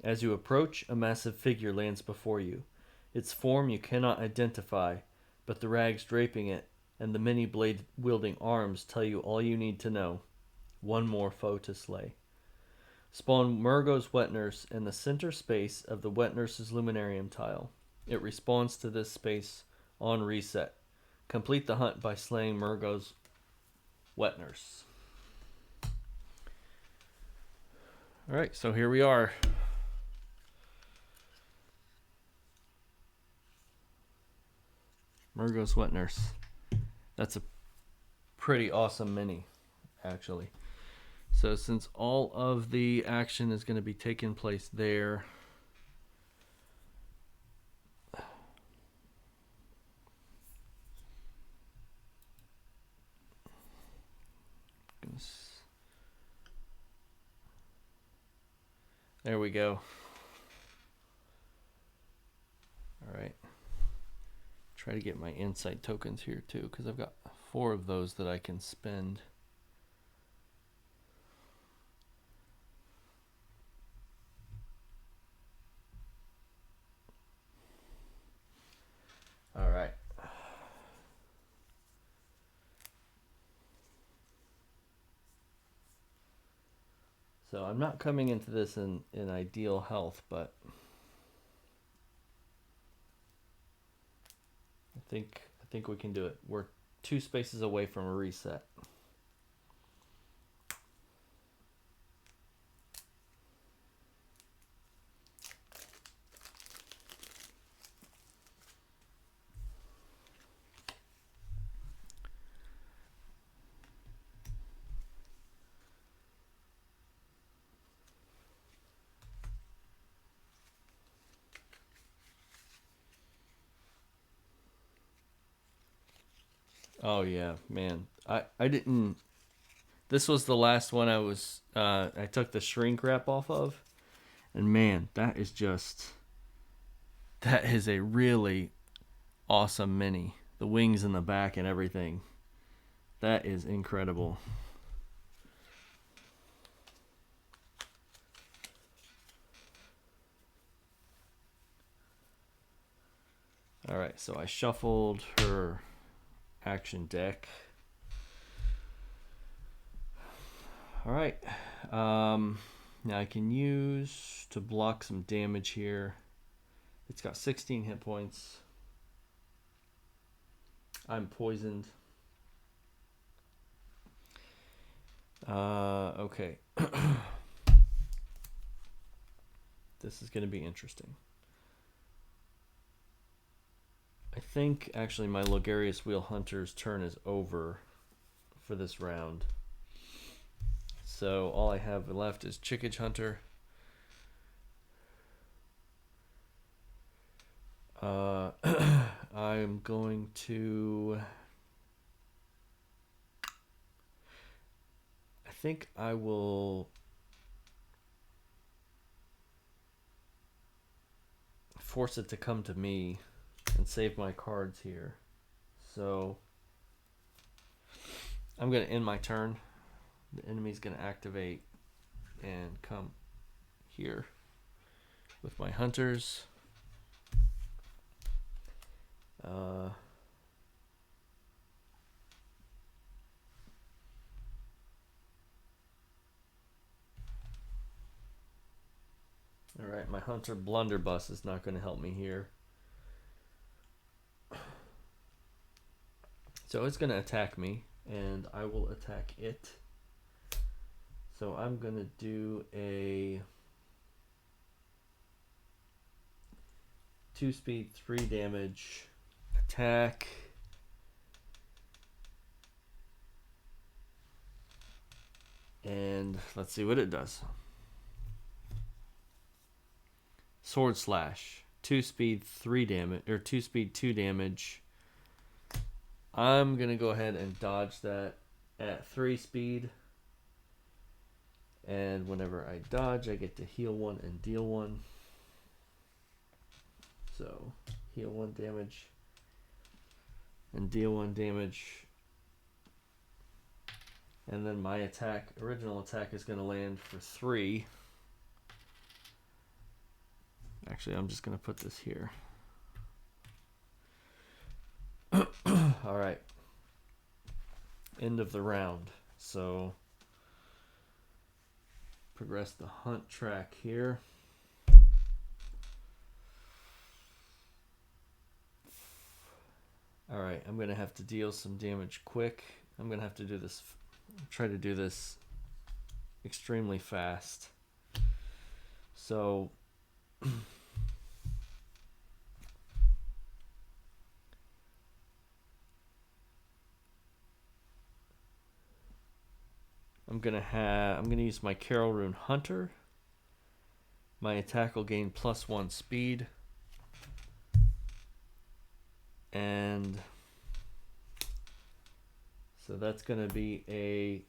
As you approach, a massive figure lands before you. Its form you cannot identify, but the rags draping it and the many blade-wielding arms tell you all you need to know. One more foe to slay. Spawn Mergo's Wet Nurse in the center space of the Wet Nurse's Luminarium tile. It responds to this space on reset. Complete the hunt by slaying Mergo's Wet Nurse. Alright, so here we are. Mergo's Wet Nurse. That's a pretty awesome mini, actually. So since all of the action is going to be taking place there, there we go. All right. Try to get my insight tokens here too, because I've got 4 of those that I can spend. All right. So I'm not coming into this in ideal health, but I think we can do it. We're 2 spaces away from a reset. Oh yeah, man. I didn't. This was the last one I took the shrink wrap off of, and man, that is a really awesome mini. The wings in the back and everything. That is incredible. All right, so I shuffled her action deck. All right. Now I can use to block some damage here. It's got 16 hit points. I'm poisoned. Okay. This is going to be interesting. I think actually my Logarius Wheel Hunter's turn is over for this round. So all I have left is Chikage Hunter. I'm going to... I think I will force it to come to me and save my cards here. So I'm going to end my turn. The enemy's going to activate and come here with my hunters. Alright, my hunter blunderbuss is not going to help me here. So it's going to attack me, and I will attack it. So I'm going to do a 2 speed, 3 damage attack. And let's see what it does. Sword slash, 2 speed, 3 damage, or 2 speed, 2 damage. I'm gonna go ahead and dodge that at 3 speed. And whenever I dodge, I get to heal 1 and deal 1. So heal 1 damage and deal 1 damage. And then my attack, original attack, is gonna land for 3. Actually, I'm just going to put this here. All right. End of the round. So, progress the hunt track here. All right, I'm going to have to deal some damage quick. I'm going to have to do this, try to do this extremely fast. So, I'm gonna use my Carroll Rune Hunter. My attack will gain +1 speed. And so that's gonna be a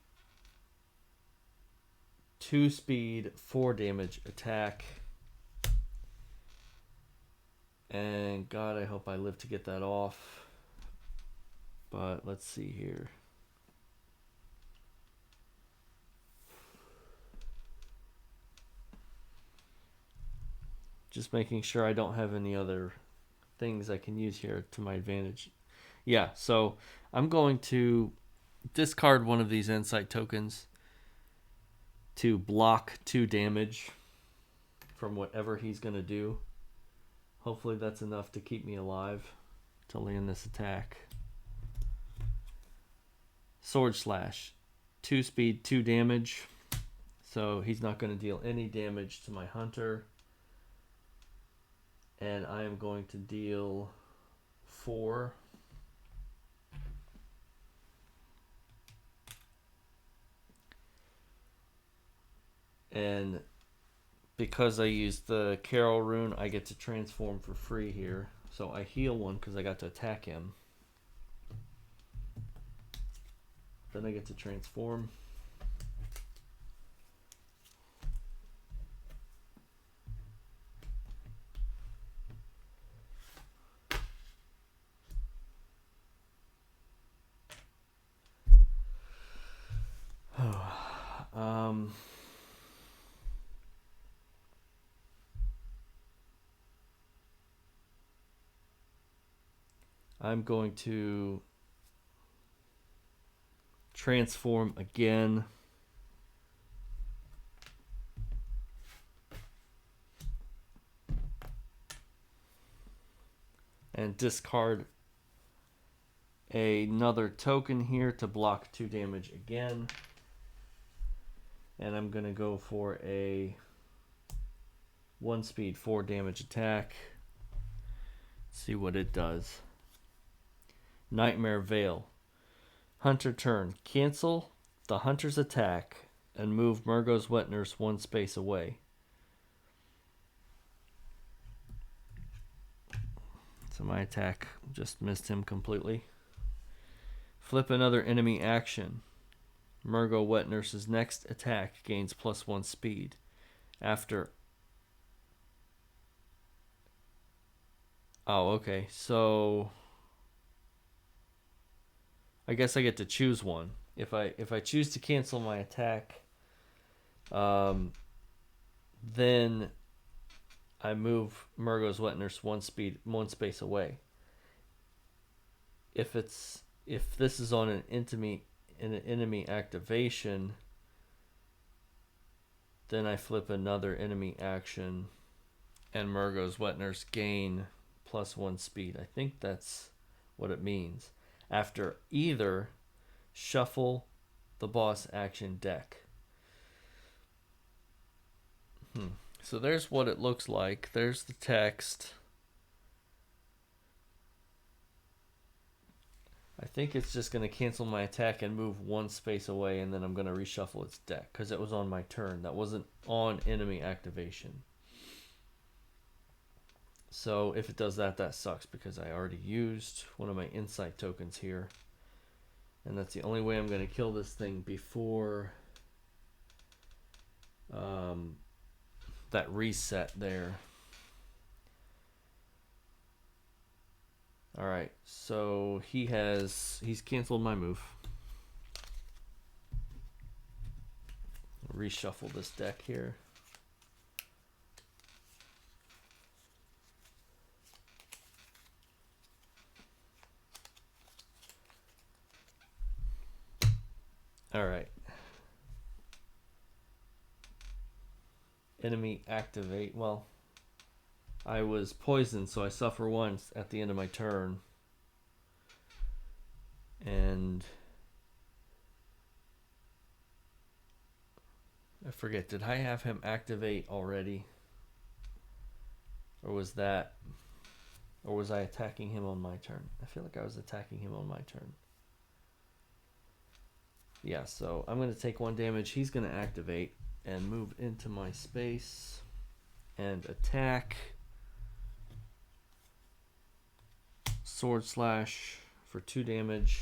2 speed, 4 damage attack. And God, I hope I live to get that off. But let's see here. Just making sure I don't have any other things I can use here to my advantage. Yeah, so I'm going to discard one of these insight tokens to block 2 damage from whatever he's going to do. Hopefully that's enough to keep me alive to land this attack. Sword slash, 2 speed, 2 damage. So he's not going to deal any damage to my hunter. And I am going to deal 4. And because I used the Carroll Rune, I get to transform for free here. So I heal 1 because I got to attack him. Then I get to transform. I'm going to transform again. And discard another token here to block 2 damage again. And I'm going to go for a 1 speed, 4 damage attack. See what it does. Nightmare Veil. Hunter turn. Cancel the hunter's attack and move Mergo's wet nurse 1 space away. So my attack just missed him completely. Flip another enemy action. Mergo Wet Nurse's next attack gains +1 speed. After... Oh, okay. So... I guess I get to choose one. If I choose to cancel my attack, then I move Mergo's Wet Nurse one space away. If this is on an enemy activation, then I flip another enemy action, and Mergo's Wet Nurse gain +1 speed. I think that's what it means. After either shuffle the boss action deck. So there's what it looks like. There's the text. I think it's just going to cancel my attack and move one space away, and then I'm going to reshuffle its deck because it was on my turn. That wasn't on enemy activation. So if it does that, that sucks because I already used one of my insight tokens here. And that's the only way I'm going to kill this thing before that reset there. Alright, so he's canceled my move. Reshuffle this deck here. Alright. Enemy activate. Well, I was poisoned, so I suffer once at the end of my turn. And I forget, did I have him activate already? Or was I attacking him on my turn? I feel like I was attacking him on my turn. Yeah, so I'm going to take 1 damage. He's going to activate and move into my space and attack. Sword slash for 2 damage.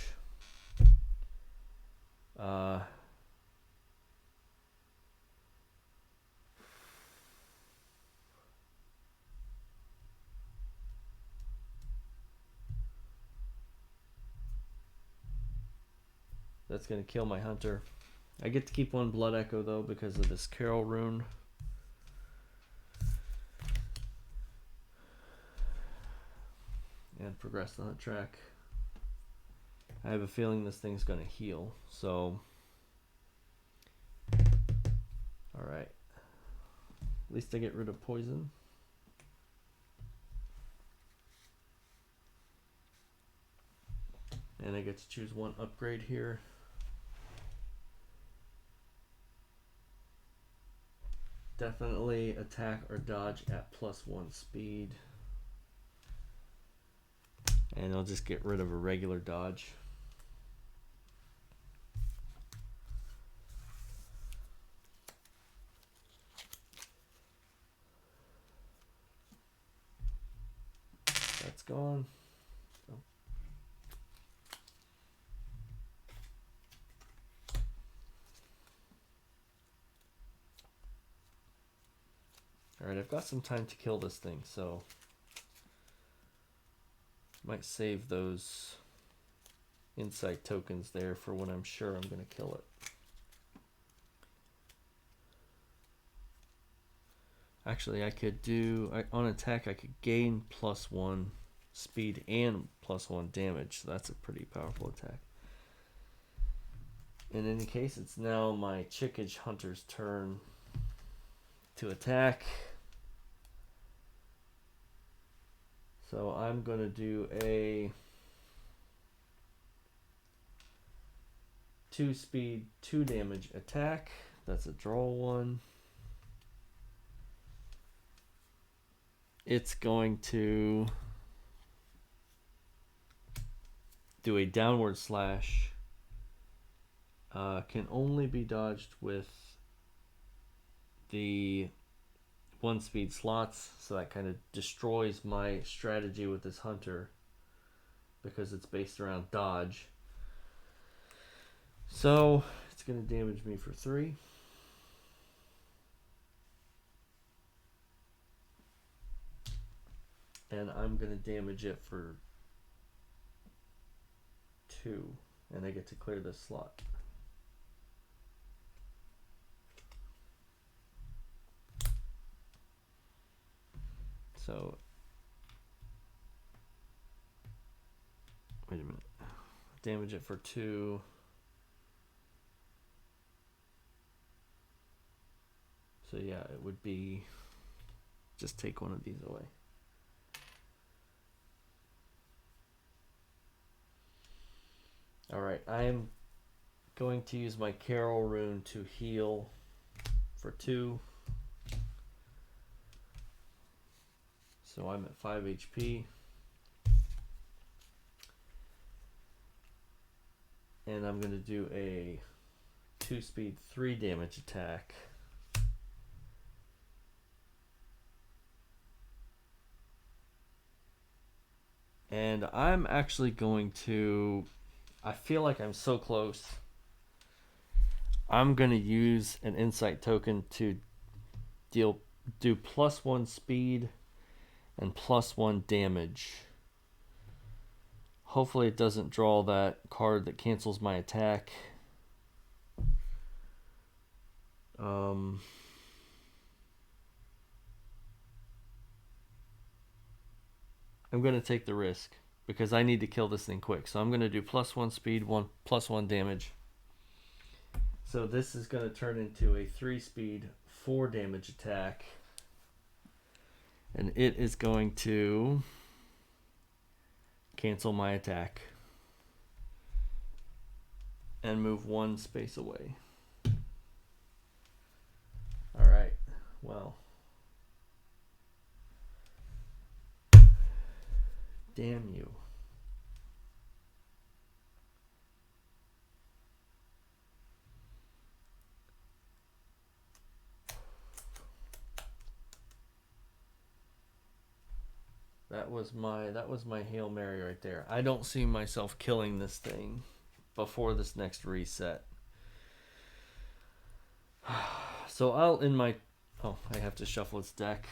That's going to kill my hunter. I get to keep 1 blood echo though because of this carroll rune. And progress the hunt track. I have a feeling this thing's going to heal, so alright. At least I get rid of poison. And I get to choose 1 upgrade here. Definitely attack or dodge at +1 speed. And I'll just get rid of a regular dodge. That's gone. Oh. Alright, I've got some time to kill this thing, so might save those insight tokens there for when I'm sure I'm going to kill it. Actually, I could do, on attack, I could gain +1 speed and +1 damage. So that's a pretty powerful attack. In any case, it's now my Chikage Hunter's turn to attack. So I'm going to do a 2 speed, 2 damage attack. That's a draw 1. It's going to do a downward slash. Can only be dodged with the 1 speed slots, so that kind of destroys my strategy with this hunter because it's based around dodge. So it's going to damage me for 3. And I'm going to damage it for 2. And I get to clear this slot. So, wait a minute. Damage it for 2. So yeah, it would be, just take one of these away. Alright, I am going to use my carroll rune to heal for 2. So I'm at 5 HP. And I'm going to do a 2 speed 3 damage attack. And I'm actually going to, I feel like I'm so close. I'm going to use an insight token to do +1 speed and +1 damage. Hopefully it doesn't draw that card that cancels my attack. I'm going to take the risk because I need to kill this thing quick. So I'm going to do +1 speed, +1 damage. So this is going to turn into a 3 speed, 4 damage attack. And it is going to cancel my attack and move 1 space away. Alright, well. Damn you. That was my Hail Mary right there. I don't see myself killing this thing before this next reset. So I'll in my I have to shuffle its deck.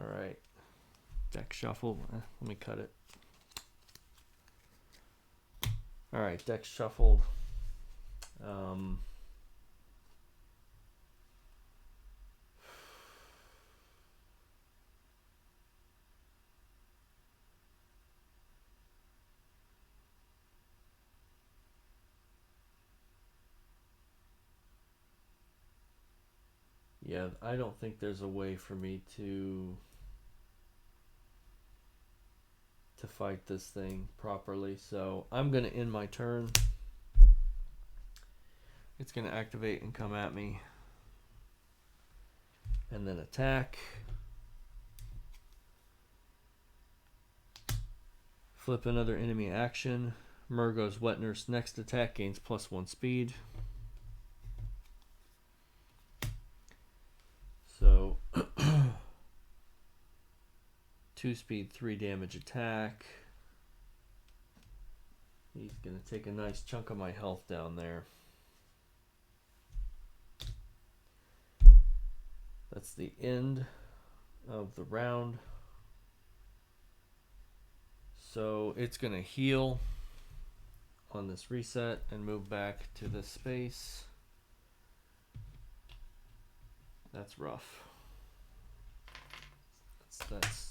Alright. Deck shuffle. Let me cut it. Alright, deck shuffled. Yeah, I don't think there's a way for me to fight this thing properly, so I'm gonna end my turn. It's gonna activate and come at me and then attack. Flip another enemy action. Mergo's Wet Nurse next attack gains +1 speed. So 2 speed, 3 damage attack. He's going to take a nice chunk of my health down there. That's the end of the round. So it's going to heal on this reset and move back to this space. That's rough.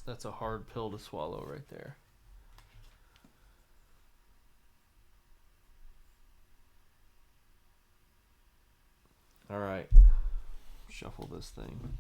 That's a hard pill to swallow right there. All right, shuffle this thing.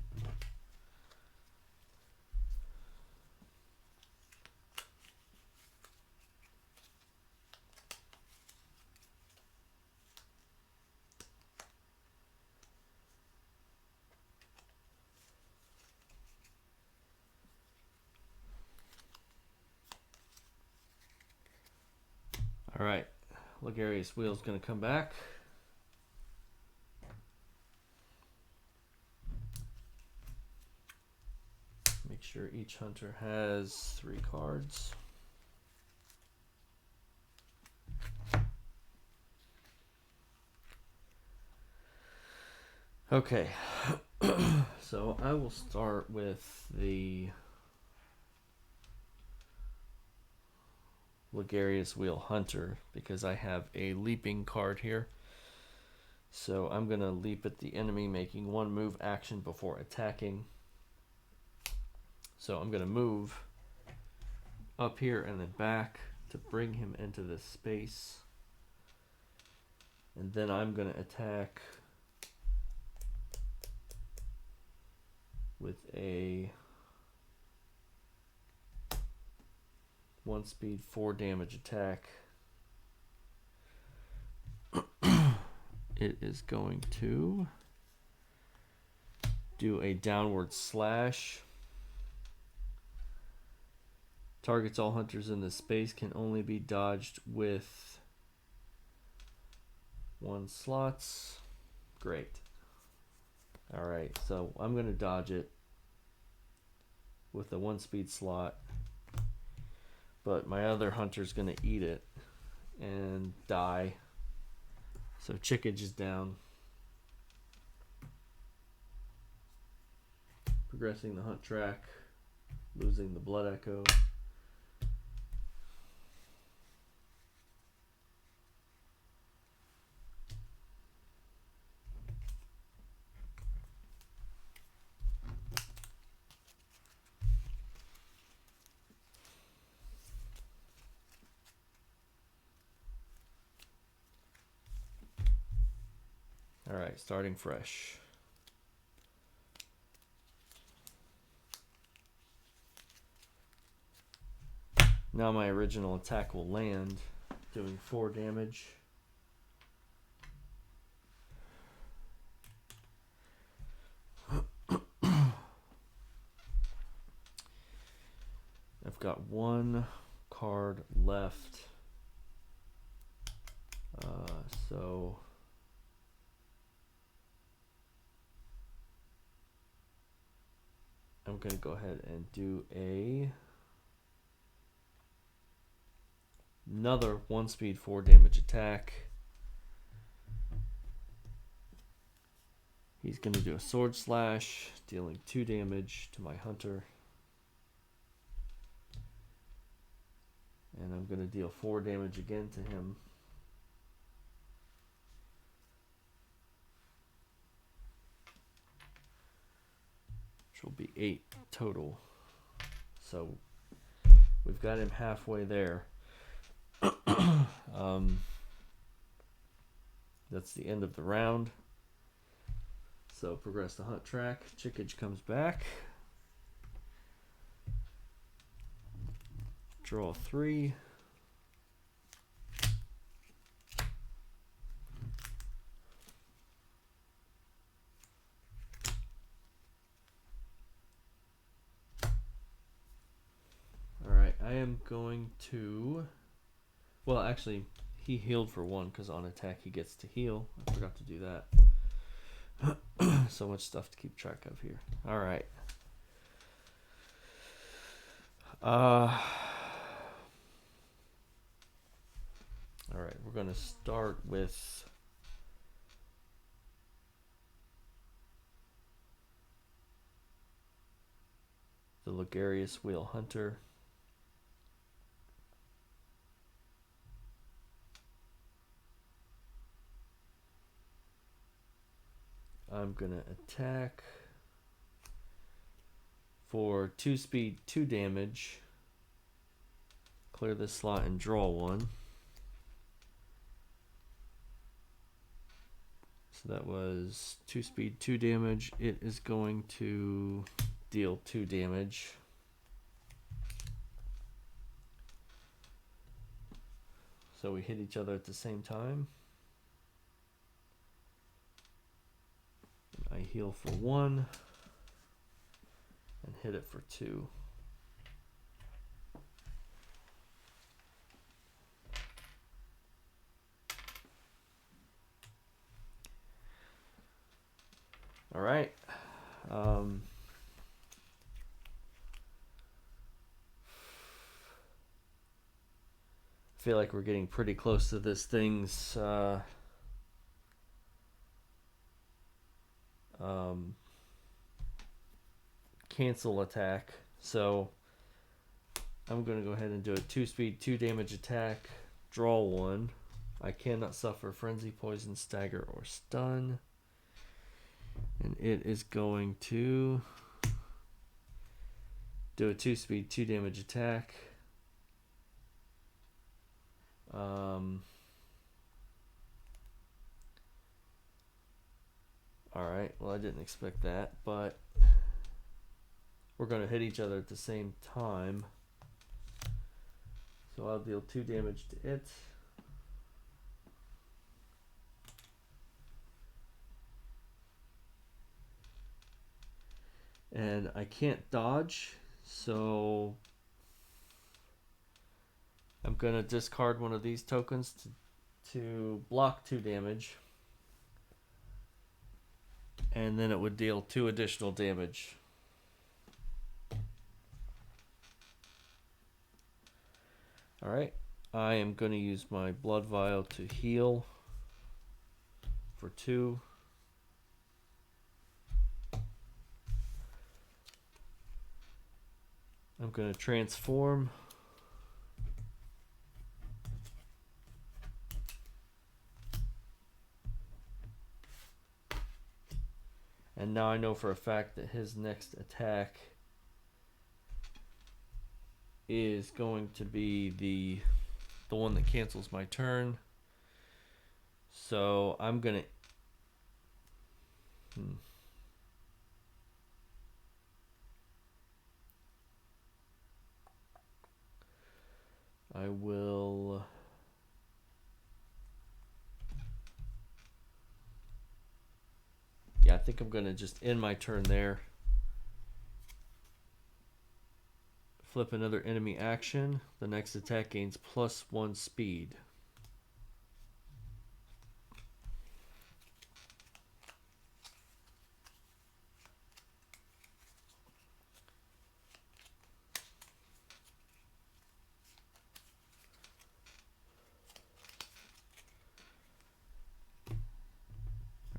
Alright, Logarius Wheel's going to come back. Make sure each hunter has 3 cards. Okay, so I will start with the Logarius Wheel Hunter because I have a leaping card here. So I'm going to leap at the enemy, making 1 move action before attacking. So I'm going to move up here and then back to bring him into this space. And then I'm going to attack with a 1 speed 4 damage attack. It is going to do a downward slash. Targets all hunters in this space, can only be dodged with 1 slots. Great. Alright, so I'm going to dodge it with a 1 speed slot. But my other hunter's going to eat it and die. So Chikage is down. Progressing the hunt track. Losing the blood echo. Alright, starting fresh. Now my original attack will land, doing 4 damage. I've got 1 card left. So I'm going to go ahead and do another 1 speed 4 damage attack. He's going to do a sword slash, dealing 2 damage to my hunter. And I'm going to deal 4 damage again to him. Which will be 8 total. So we've got him halfway there. That's the end of the round. So progress the hunt track. Chikage comes back. Draw 3. Alright, I am going to... Well, actually, he healed for 1 because on attack he gets to heal. I forgot to do that. So much stuff to keep track of here. Alright. Alright, we're going to start with the Logarius Wheel Hunter. I'm going to attack for 2 speed, 2 damage. Clear this slot and draw 1. So that was 2 speed, 2 damage. It is going to deal 2 damage. So we hit each other at the same time. I heal for 1 and hit it for 2. All right. I feel like we're getting pretty close to this thing's cancel attack. So I'm going to go ahead and do a 2-speed, 2 damage attack. Draw 1. I cannot suffer frenzy, poison, stagger, or stun. And it is going to do a 2-speed, 2 damage attack. Alright, well I didn't expect that, but we're going to hit each other at the same time. So I'll deal 2 damage to it. And I can't dodge, so I'm going to discard one of these tokens to block 2 damage. And then it would deal 2 additional damage. Alright, I am going to use my blood vial to heal for 2. I'm going to transform. And now I know for a fact that his next attack is going to be the one that cancels my turn. So I'm going to... I will... Yeah, I think I'm going to just end my turn there. Flip another enemy action. The next attack gains +1 speed.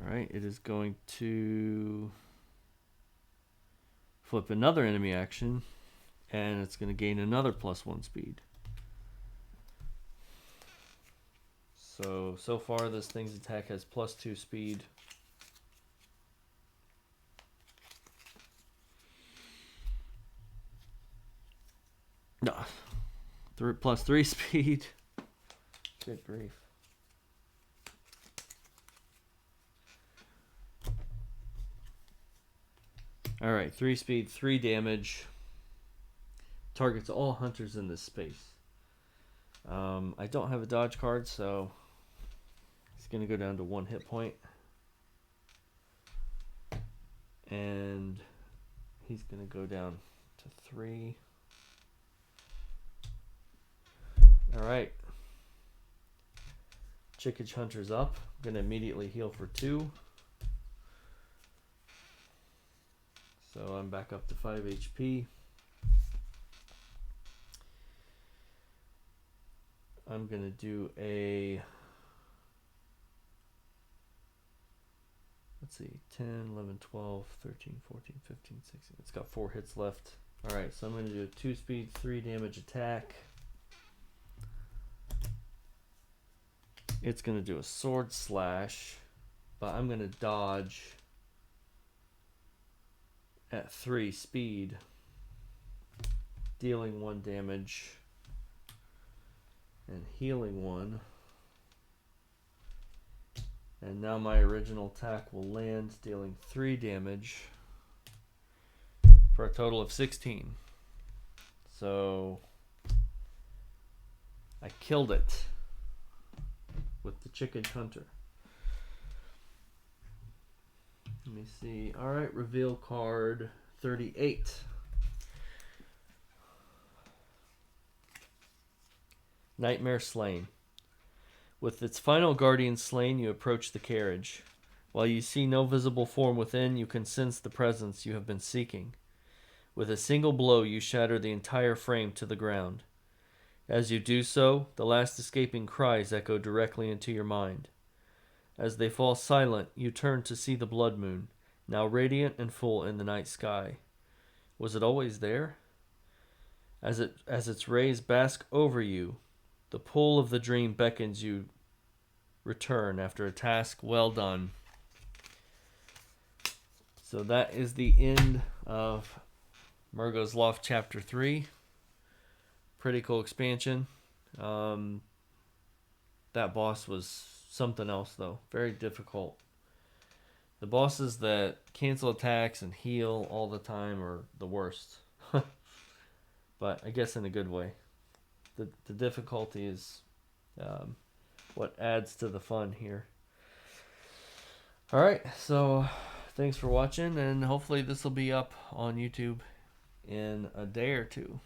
Alright, it is going to flip another enemy action, and it's going to gain another +1 speed. So far this thing's attack has +2 speed. No, +3 speed. Good grief. Alright, 3 speed, 3 damage. Targets all hunters in this space. I don't have a dodge card, so it's going to go down to 1 hit point. And he's going to go down to 3. Alright. Chikage Hunter's up. I'm going to immediately heal for 2. So I'm back up to 5 HP. I'm going to do a... Let's see. 10, 11, 12, 13, 14, 15, 16. It's got 4 hits left. Alright, so I'm going to do a 2 speed, 3 damage attack. It's going to do a sword slash, but I'm going to dodge at 3 speed, dealing 1 damage and healing 1. And now my original attack will land, dealing 3 damage for a total of 16. So I killed it with the Chikage Hunter. Let me see. Alright, reveal card 38. Nightmare Slain. With its final guardian slain, you approach the carriage. While you see no visible form within, you can sense the presence you have been seeking. With a single blow, you shatter the entire frame to the ground. As you do so, the last escaping cries echo directly into your mind. As they fall silent, you turn to see the blood moon, now radiant and full in the night sky. Was it always there? As its rays bask over you, the pull of the dream beckons you return after a task well done. So that is the end of Mergo's Loft Chapter 3. Pretty cool expansion. That boss was something else, though. Very difficult. The bosses that cancel attacks and heal all the time are the worst. But I guess in a good way. The difficulty is what adds to the fun here. Alright, so thanks for watching, and hopefully this will be up on YouTube in a day or two.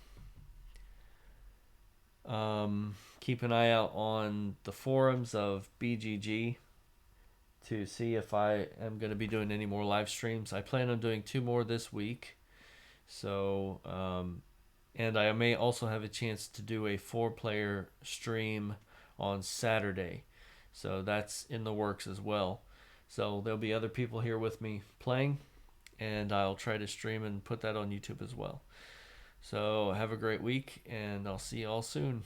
Keep an eye out on the forums of BGG to see if I am going to be doing any more live streams. I plan on doing 2 more this week. So, and I may also have a chance to do a 4-player stream on Saturday. So that's in the works as well. So there'll be other people here with me playing, and I'll try to stream and put that on YouTube as well. So have a great week, and I'll see you all soon.